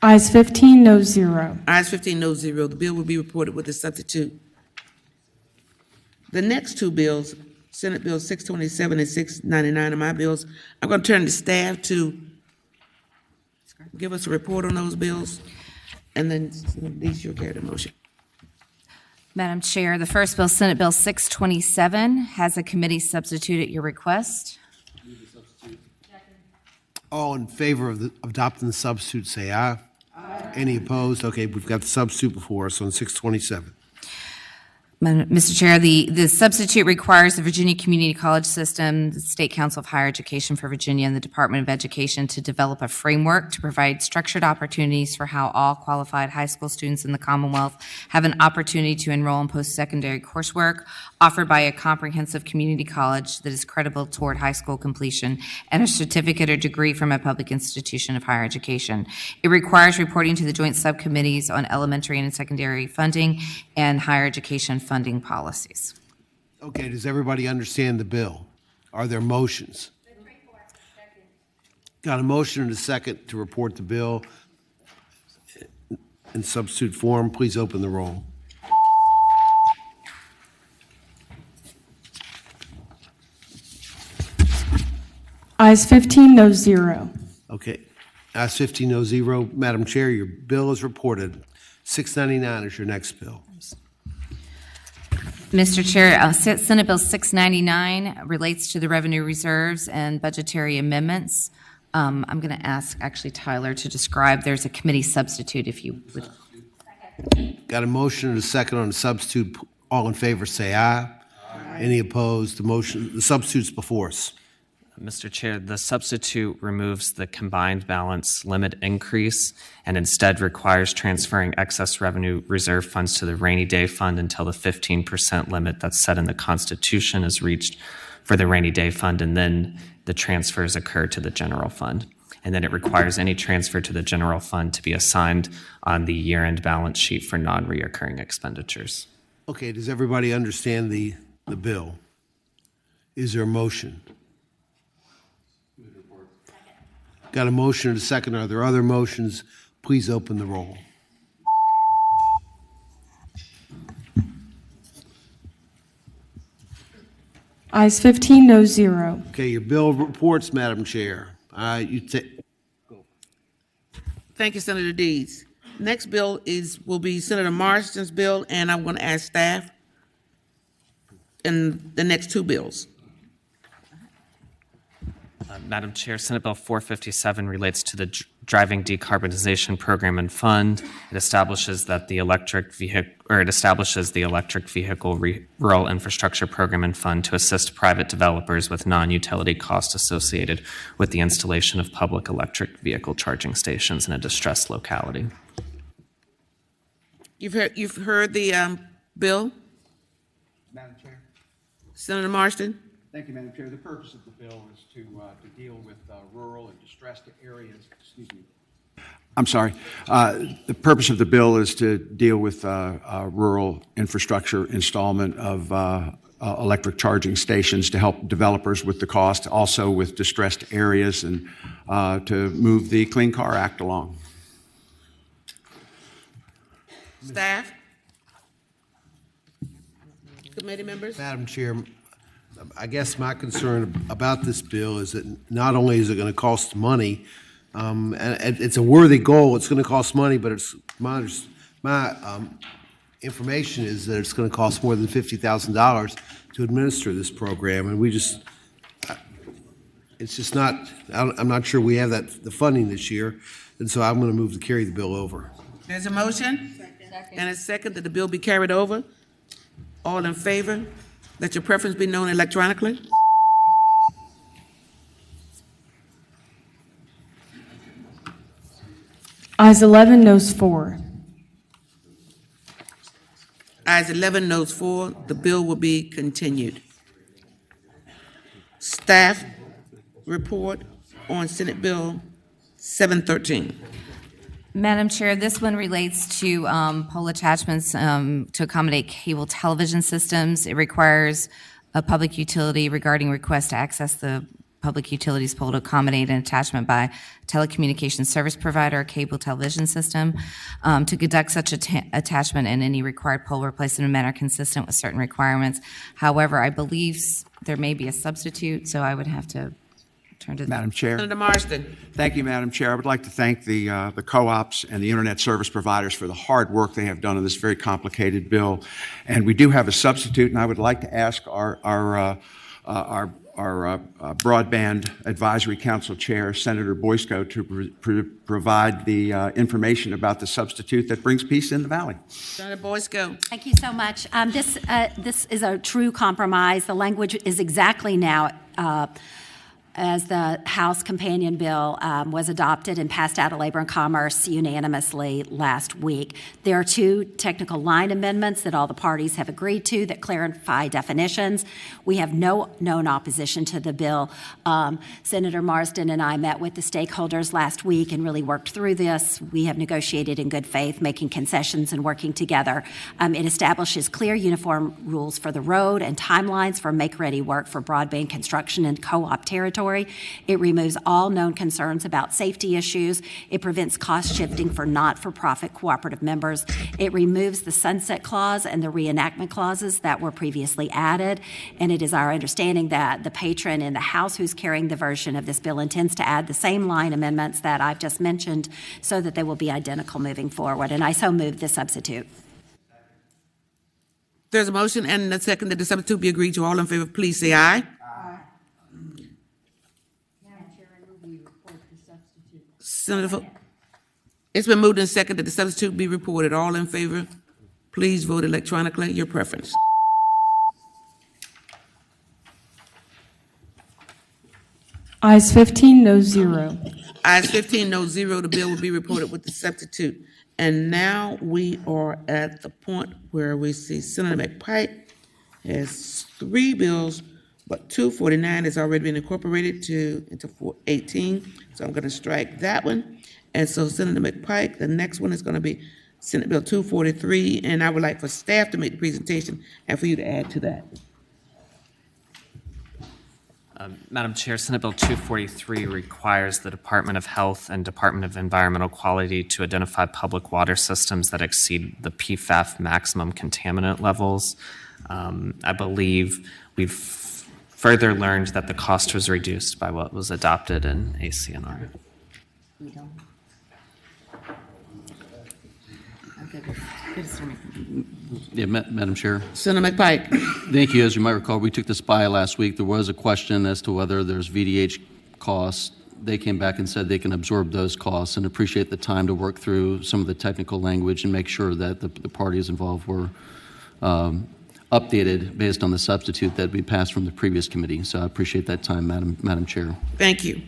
Ayes 15, no 0. Ayes 15, no 0. The bill will be reported with the substitute. The next two bills, Senate Bill 627 and 699 are my bills. I'm going to turn to staff to give us a report on those bills, and then these you'll carry the motion. Madam Chair, the first bill, Senate Bill 627, has a committee substitute at your request. All in favor of adopting the substitute, say aye. Aye. Any opposed? Okay, we've got the substitute before us on 627. Mr. Chair, the substitute requires the Virginia Community College System, the State Council of Higher Education for Virginia, and the Department of Education to develop a framework to provide structured opportunities for how all qualified high school students in the Commonwealth have an opportunity to enroll in post-secondary coursework offered by a comprehensive community college that is credible toward high school completion and a certificate or degree from a public institution of higher education. It requires reporting to the joint subcommittees on elementary and secondary funding and higher education funding policies. Okay, does everybody understand the bill? Are there motions? Got a motion and a second to report the bill in substitute form. Please open the roll. Ayes 15, no 0. Okay. Ayes 15, no 0. Madam Chair, your bill is reported. 699 is your next bill. Mr. Chair, Senate Bill 699 relates to the revenue reserves and budgetary amendments. I'm going to ask actually Tyler to describe. There's a committee substitute if you would. Got a motion and a second on the substitute. All in favor say aye. Aye. Any opposed? The substitute's before us. Mr. Chair, the substitute removes the combined balance limit increase and instead requires transferring excess revenue reserve funds to the rainy day fund until the 15% limit that's set in the Constitution is reached for the rainy day fund, and then the transfers occur to the general fund. And then it requires any transfer to the general fund to be assigned on the year-end balance sheet for non-reoccurring expenditures. Okay, does everybody understand the bill? Is there a motion? Got a motion and a second. Are there other motions? Please open the roll. Ayes 15, no 0. Okay, your bill reports, Madam Chair. Thank you, Senator Deeds. Next bill will be Senator Marston's bill, and I'm going to ask staff in the next two bills. Madam Chair, Senate Bill 457 relates to the Driving Decarbonization Program and Fund. It establishes the electric vehicle rural infrastructure program and fund to assist private developers with non-utility costs associated with the installation of public electric vehicle charging stations in a distressed locality. You've heard the bill, Madam Chair. Senator Marston. Thank you, Madam Chair. The purpose of the bill is to deal with rural and distressed areas. Excuse me. I'm sorry. The purpose of the bill is to deal with rural infrastructure installment of electric charging stations to help developers with the cost, also with distressed areas, and to move the Clean Car Act along. Staff? Committee members? Madam Chair, I guess my concern about this bill is that not only is it going to cost money, and it's a worthy goal, it's going to cost money, but it's my information is that it's going to cost more than $50,000 to administer this program, and it's just not, I'm not sure we have the funding this year, and so I'm going to move to carry the bill over. There's a motion and a second that the bill be carried over. All in favor? Let your preference be known electronically. Ayes 11, noes 4. Ayes 11, noes 4. The bill will be continued. Staff report on Senate Bill 713. Madam Chair, this one relates to pole attachments to accommodate cable television systems. It requires a public utility regarding request to access the public utilities pole to accommodate an attachment by a telecommunications service provider or cable television system to conduct such attachment and any required pole replacement in a manner consistent with certain requirements. However, I believe there may be a substitute, so I would have to turn to. Madam Chair. Senator Marston. Thank you, Madam Chair. I would like to thank the co-ops and the internet service providers for the hard work they have done on this very complicated bill. And we do have a substitute, and I would like to ask our Broadband Advisory Council Chair, Senator Boysko, to provide the information about the substitute that brings peace in the Valley. Senator Boysko. Thank you so much. This is a true compromise. The language is exactly now as the House companion bill was adopted and passed out of Labor and Commerce unanimously last week. There are two technical line amendments that all the parties have agreed to that clarify definitions. We have no known opposition to the bill. Senator Marsden and I met with the stakeholders last week and really worked through this. We have negotiated in good faith, making concessions and working together. It establishes clear, uniform rules for the road and timelines for make-ready work for broadband construction in co-op territory. It removes all known concerns about safety issues. It prevents cost shifting for not-for-profit cooperative members. It removes the sunset clause and the reenactment clauses that were previously added. And it is our understanding that the patron in the House who's carrying the version of this bill intends to add the same line amendments that I've just mentioned so that they will be identical moving forward. And I so move the substitute. There's a motion and a second that the substitute be agreed to. All in favor, please say aye. Senator, it's been moved and second that the substitute be reported. All in favor, please vote electronically. Your preference. Ayes 15, no 0. Ayes 15, no 0. The bill will be reported with the substitute. And now we are at the point where we see Senator McPike has 3 bills, but 249 has already been incorporated into 418. So I'm going to strike that one. And so Senator McPike, the next one is going to be Senate Bill 243. And I would like for staff to make the presentation and for you to add to that. Madam Chair, Senate Bill 243 requires the Department of Health and Department of Environmental Quality to identify public water systems that exceed the PFAS maximum contaminant levels. I believe we've further learned that the cost was reduced by what was adopted in ACNR. Yeah, Madam Chair. Senator McPike. Thank you. As you might recall, we took this by last week. There was a question as to whether there's VDH costs. They came back and said they can absorb those costs, and appreciate the time to work through some of the technical language and make sure that the parties involved were updated based on the substitute that we passed from the previous committee. So I appreciate that time, Madam Chair. Thank you.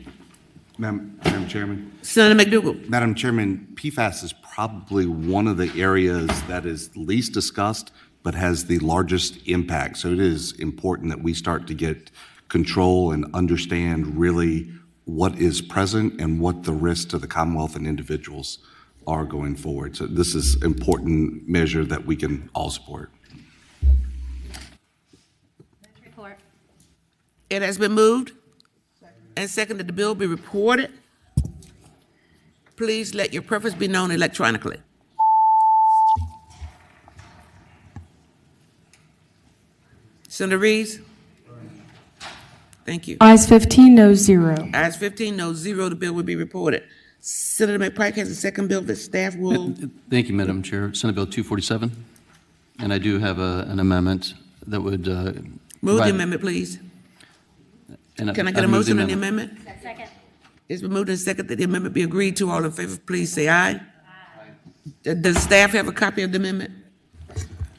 Madam Chairman. Senator McDougal. Madam Chairman, PFAS is probably one of the areas that is least discussed but has the largest impact. So it is important that we start to get control and understand really what is present and what the risks to the Commonwealth and individuals are going forward. So this is an important measure that we can all support. Report. It has been moved and second that the bill be reported. Please let your preference be known electronically. Senator Reeves? Thank you. Ayes 15, no 0. Ayes 15, no 0. The bill will be reported. Senator McPike has a second bill that staff will. Thank you, Madam Chair. Senate Bill 247. And I do have an amendment that would move the amendment, please. Can I get a motion on the amendment? Second. It's been moved and second that the amendment be agreed to. All in favor, please say aye. Does staff have a copy of the amendment?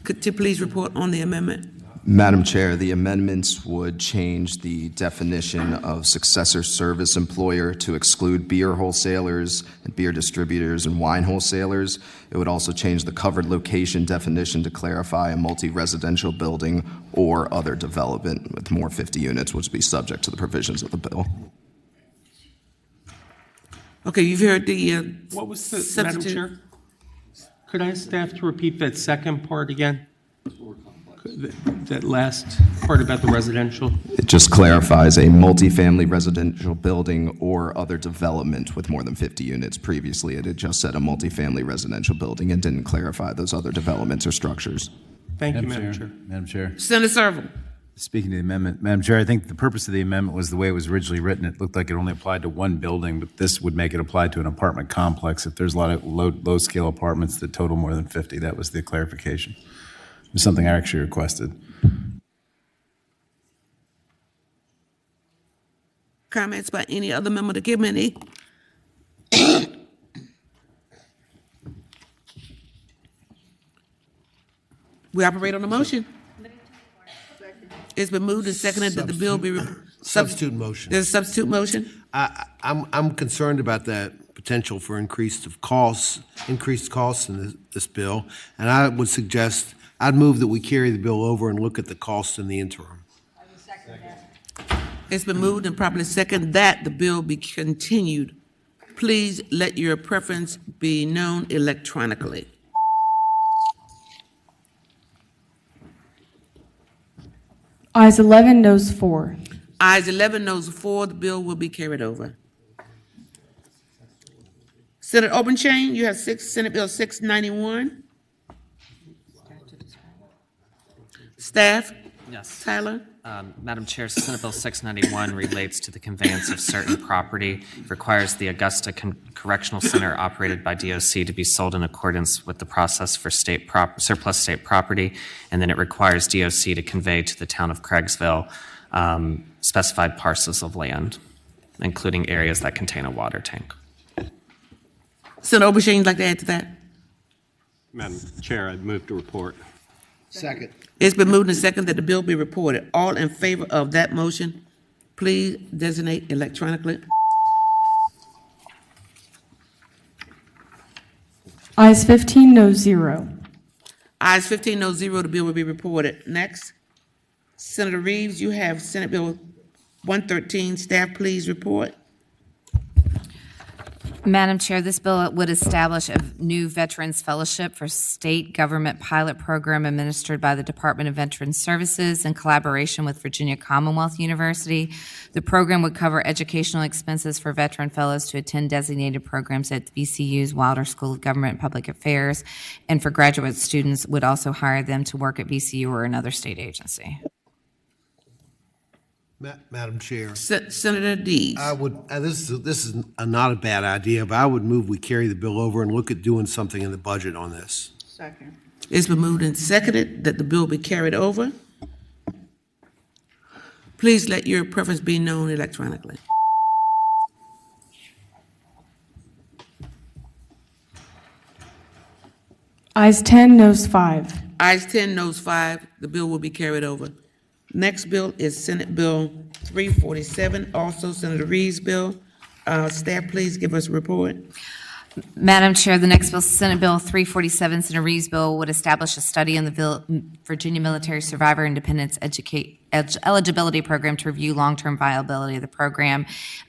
Could you please report on the amendment? Madam Chair, the amendments would change the definition of successor service employer to exclude beer wholesalers and beer distributors and wine wholesalers. It would also change the covered location definition to clarify a multi-residential building or other development with more 50 units, which would be subject to the provisions of the bill. Okay, you've heard the what was the substitute. Madam Chair? Could I ask staff to repeat that second part again? That last part about the residential? It just clarifies a multifamily residential building or other development with more than 50 units. Previously, it had just said a multifamily residential building and didn't clarify those other developments or structures. Thank you, Madam Chair. Madam Chair. Senator Serval. Speaking to the amendment, Madam Chair, I think the purpose of the amendment was the way it was originally written. It looked like it only applied to one building, but this would make it apply to an apartment complex if there's a lot of low-scale apartments that total more than 50. That was the clarification. It was something I actually requested. Comments by any other member of the committee? We operate on the motion. It's been moved and seconded that the bill be. Substitute motion. There's a substitute motion? I'm concerned about that potential for increased costs in this bill, and I would suggest, I'd move that we carry the bill over and look at the costs in the interim. It's been moved and properly seconded that the bill be continued. Please let your preference be known electronically. Ayes 11, noes 4. Ayes 11, noes 4, the bill will be carried over. Senate Open Chain, you have Senate Bill 691. Staff? Yes. Tyler? Madam Chair, Senate Bill 691 relates to the conveyance of certain property. It requires the Augusta Correctional Center operated by DOC to be sold in accordance with the process for surplus state property, and then it requires DOC to convey to the town of Craigsville specified parcels of land, including areas that contain a water tank. Senator Open Chain, you'd like to add to that? Madam Chair, I'd move to report. Second. It's been moved and seconded that the bill be reported. All in favor of that motion, please designate electronically. Ayes 15, noes 0. Ayes 15, no 0, the bill will be reported. Next, Senator Reeves, you have Senate Bill 113. Staff, please report. Madam Chair, this bill would establish a new Veterans Fellowship for state government pilot program administered by the Department of Veterans Services in collaboration with Virginia Commonwealth University. The program would cover educational expenses for veteran fellows to attend designated programs at VCU's Wilder School of Government and Public Affairs, and for graduate students would also hire them to work at VCU or another state agency. Madam Chair. Senator Deeds. I would, this is not a bad idea, but I would move we carry the bill over and look at doing something in the budget on this. Second. It's been moved and seconded that the bill be carried over. Please let your preference be known electronically. Ayes 10, noes 5. Ayes 10, noes 5, the bill will be carried over. Next bill is Senate Bill 347, also Senator Reeves' bill. Staff, please give us a report. Madam Chair, the next bill, Senate Bill 347, Senator Reeves' bill, would establish a study on the Virginia Military Survivor Independence Eligibility Program to review long-term viability of the program.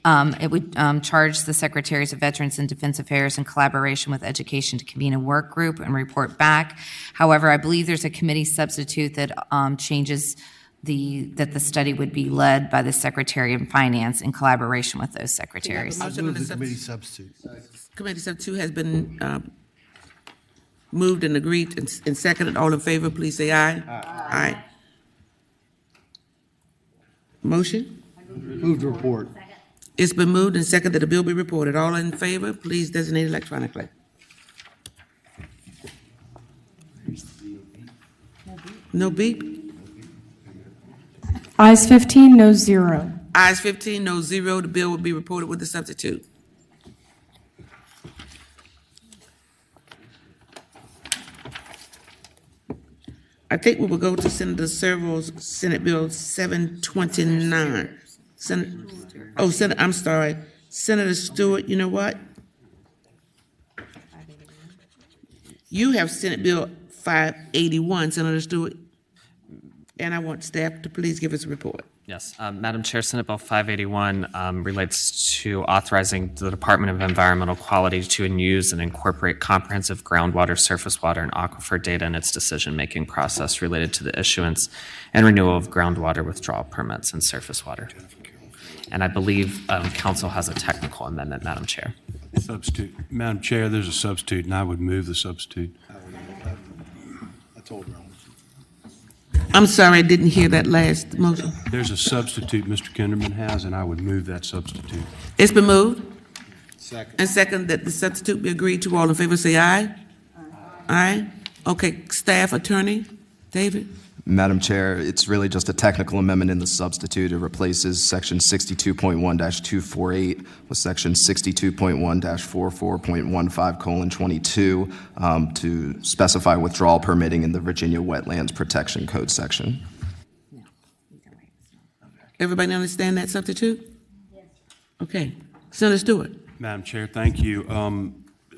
It would charge the Secretaries of Veterans and Defense Affairs in collaboration with Education to convene a work group and report back. However, I believe there's a committee substitute that changes that the study would be led by the Secretary of Finance in collaboration with those secretaries. Committee substitute. Committee substitute has been moved and agreed and seconded. All in favor, please say aye. Aye. Motion? Move to report. It's been moved and seconded that the bill be reported. All in favor, please designate electronically. No beep? Ayes 15, noes 0. Ayes 15, no 0. The bill will be reported with the substitute. I think we will go to Senator Servo's Senate Bill 729. I'm sorry. Senator Stewart, you know what? You have Senate Bill 581, Senator Stewart. And I want staff to please give us a report. Yes, Madam Chair, Senate Bill 581 relates to authorizing the Department of Environmental Quality to use and incorporate comprehensive groundwater, surface water, and aquifer data in its decision-making process related to the issuance and renewal of groundwater withdrawal permits and surface water. And I believe Council has a technical amendment, Madam Chair. Substitute. Madam Chair, there's a substitute, and I would move the substitute. I told her. I'm sorry, I didn't hear that last motion. There's a substitute Mr. Kinderman has, and I would move that substitute. It's been moved Second. and second that the substitute be agreed to. All in favor say aye. Aye. Okay, staff attorney, David? Madam Chair, it's really just a technical amendment in the substitute. It replaces section 62.1-248 with section 62.1-44.15:22 to specify withdrawal permitting in the Virginia Wetlands Protection Code section. Everybody understand that substitute? Okay. Senator Stewart? Madam Chair, thank you.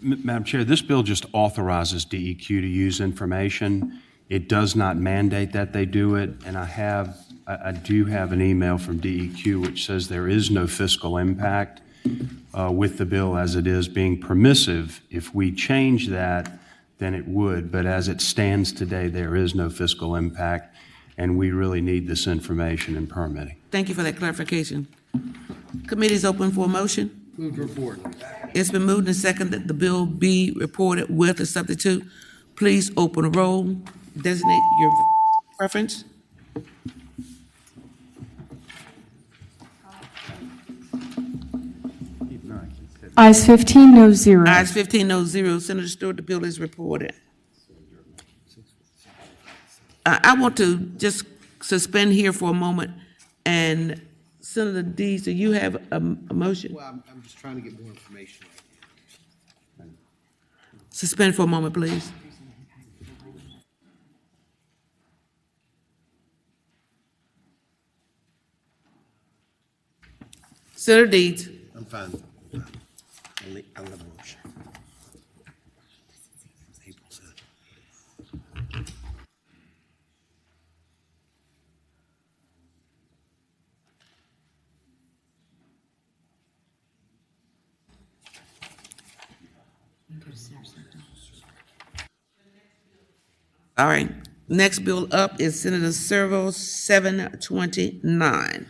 Madam Chair, this bill just authorizes DEQ to use information. It does not mandate that they do it, and I do have an email from DEQ which says there is no fiscal impact with the bill as it is being permissive. If we change that, then it would, but as it stands today, there is no fiscal impact, and we really need this information in permitting. Thank you for that clarification. Committee's open for a motion. Move to report. It's been moved and second that the bill be reported with a substitute. Please open a roll. Designate your preference. Ayes 15, no 0. Ayes 15, no 0. Senator Stewart, the bill is reported. I want to just suspend here for a moment. And Senator Dees, do you have a motion? Well, I'm just trying to get more information. Suspend for a moment, please. Senator Deeds. I'm fine. I'll have a motion. All right. Next bill up is Senator Servo 729.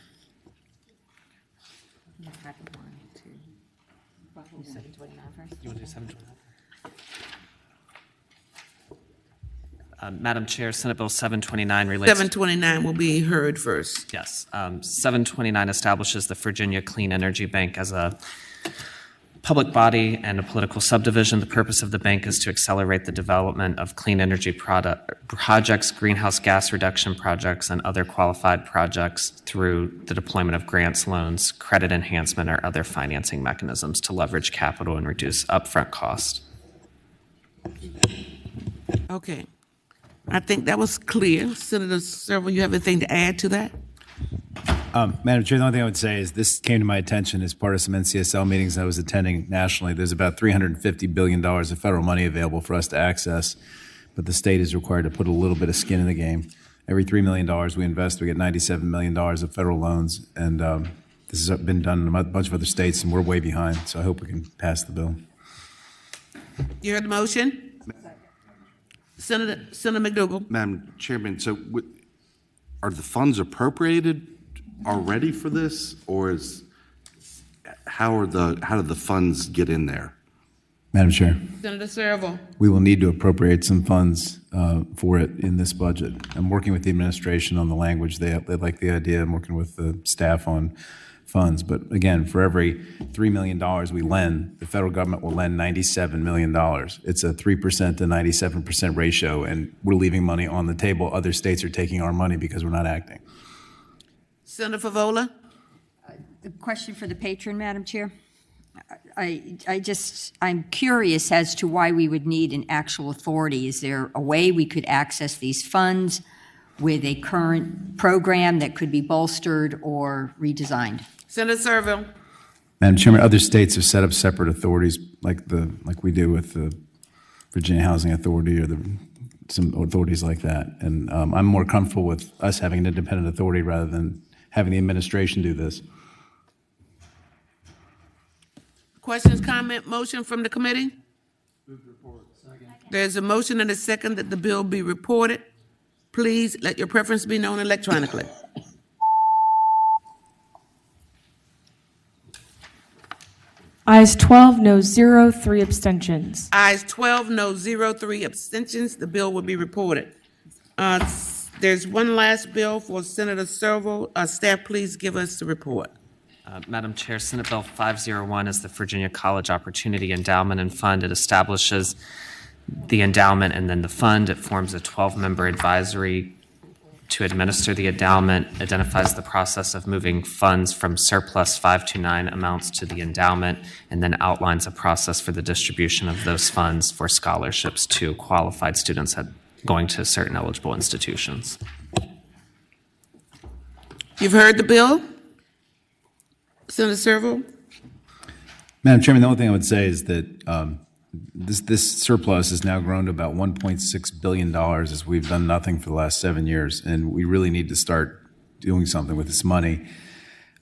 Madam Chair, Senate Bill 729 relates. 729 will be heard first. Yes. 729 establishes the Virginia Clean Energy Bank as a public body and a political subdivision. The purpose of the bank is to accelerate the development of clean energy projects, greenhouse gas reduction projects, and other qualified projects through the deployment of grants, loans, credit enhancement, or other financing mechanisms to leverage capital and reduce upfront costs. Okay. I think that was clear. Senator Servo, you have anything to add to that? Madam Chair, the only thing I would say is this came to my attention as part of some NCSL meetings I was attending nationally. There's about $350 billion of federal money available for us to access, but the state is required to put a little bit of skin in the game. Every $3 million we invest, we get $97 million of federal loans, and this has been done in a bunch of other states, and we're way behind, so I hope we can pass the bill. You heard the motion? Senator McDougal. Madam Chairman, so are the funds appropriated already for this, or how do the funds get in there? Madam Chair, Senator Servo. we will need to appropriate some funds for it in this budget. I'm working with the administration on the language. They like the idea. I'm working with the staff on funds. But again, for every $3 million we lend, the federal government will lend $97 million. It's a 3% to 97% ratio, and we're leaving money on the table. Other states are taking our money because we're not acting. Senator Favola. The question for the patron, Madam Chair. I'm curious as to why we would need an actual authority. Is there a way we could access these funds with a current program that could be bolstered or redesigned? Senator Servo. Madam Chairman, other states have set up separate authorities like we do with the Virginia Housing Authority or some authorities like that. And I'm more comfortable with us having an independent authority rather than having the administration do this. Questions, comment, motion from the committee? There's a motion and a second that the bill be reported. Please let your preference be known electronically. Ayes 12, no 0, 3 abstentions. Ayes 12, no 0, 3 abstentions. The bill will be reported. There's one last bill for Senator Servo. Staff, please give us the report. Madam Chair, Senate Bill 501 is the Virginia College Opportunity Endowment and Fund. It establishes the endowment and then the fund. It forms a 12-member advisory to administer the endowment, identifies the process of moving funds from surplus 529 amounts to the endowment, and then outlines a process for the distribution of those funds for scholarships to qualified students going to certain eligible institutions. You've heard the bill? Senator Servo? Madam Chairman, the only thing I would say is that this surplus has now grown to about $1.6 billion as we've done nothing for the last 7 years, and we really need to start doing something with this money.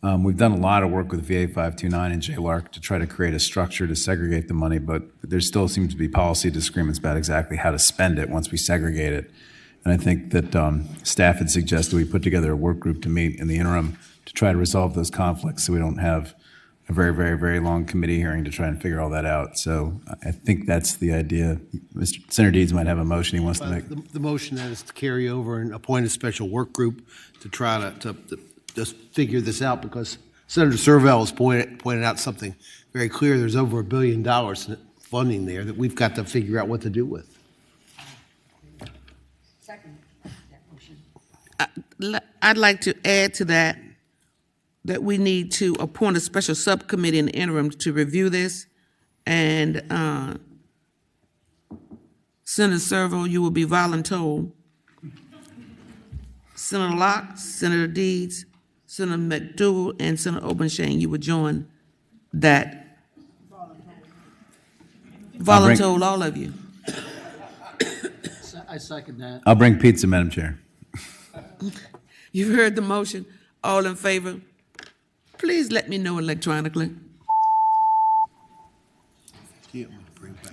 We've done a lot of work with VA 529 and JLARC to try to create a structure to segregate the money, but there still seems to be policy disagreements about exactly how to spend it once we segregate it. And I think that staff had suggested we put together a work group to meet in the interim to try to resolve those conflicts so we don't have a very, very, very long committee hearing to try and figure all that out. So I think that's the idea. Senator Deeds might have a motion he wants to make. The motion then is to carry over and appoint a special work group to try to just figure this out, because Senator Servo has pointed out something very clear. There's over $1 billion in funding there that we've got to figure out what to do with. I'd like to add to that we need to appoint a special subcommittee in the interim to review this. And Senator Servo, you will be voluntold. Senator Locke, Senator Deeds, Senator McDougal, and Senator Obenshane, you will join that. Voluntold, all of you. I second that. I'll bring pizza, Madam Chair. You've heard the motion. All in favor? Please let me know electronically.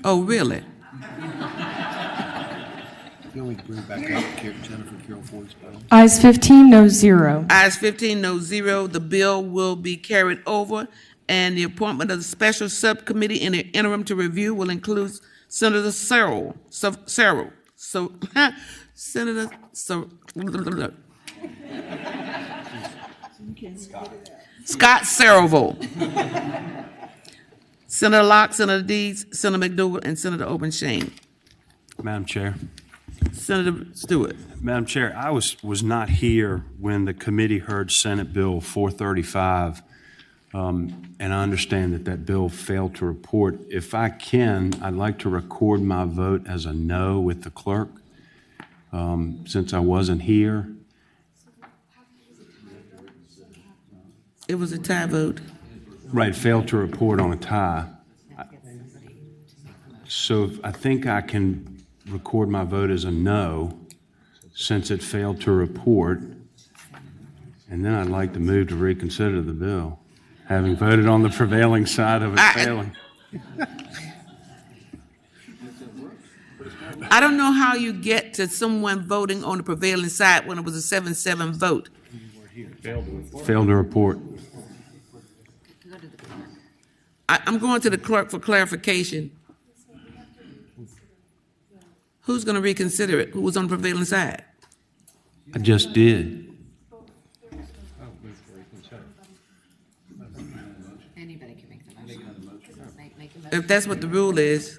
Oh, really? Can we bring back up Jennifer Carroll Ford's bill? Ayes 15, no 0. Ayes 15, no 0. The bill will be carried over, and the appointment of the special subcommittee in the interim to review will include Senator Senator Scott Servo, Senator Locke, Senator Deeds, Senator McDougal, and Senator Obenshane. Madam Chair. Senator Stewart. Madam Chair, I was not here when the committee heard Senate Bill 435, and I understand that bill failed to report. If I can, I'd like to record my vote as a no with the clerk, since I wasn't here. It was a tie vote. Right, failed to report on a tie. So I think I can record my vote as a no since it failed to report. And then I'd like to move to reconsider the bill, having voted on the prevailing side of it failing. I don't know how you get to someone voting on the prevailing side when it was a 7-7 vote. Failed to report. I'm going to the clerk for clarification. Who's going to reconsider it? Who was on the prevailing side? I just did. Anybody can make the motion. If that's what the rule is.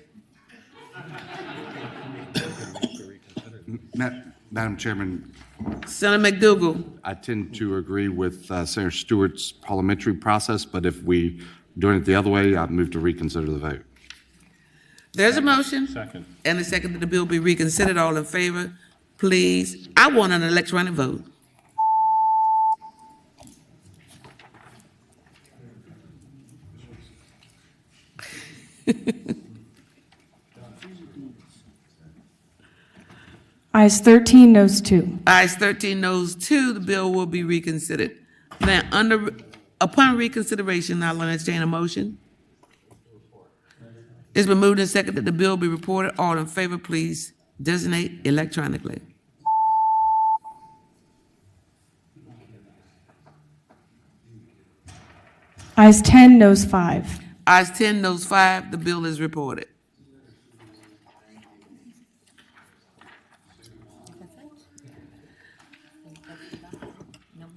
Madam Chairman. Senator McDougal. I tend to agree with Senator Stewart's parliamentary process, but if we doing it the other way, I'd move to reconsider the vote. There's a motion. Second. And a second that the bill be reconsidered. All in favor, please. I want an electronic vote. Ayes 13, noes 2. Ayes 13, noes 2. The bill will be reconsidered. Now, upon reconsideration, I'll entertain a motion. It's been moved and seconded that the bill be reported. All in favor, please designate electronically. Ayes 10, noes 5. Ayes 10, noes 5. The bill is reported.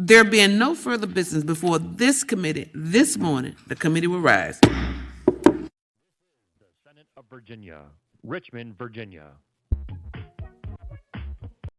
There being no further business before this committee this morning, the committee will rise. Senate of Virginia, Richmond, Virginia.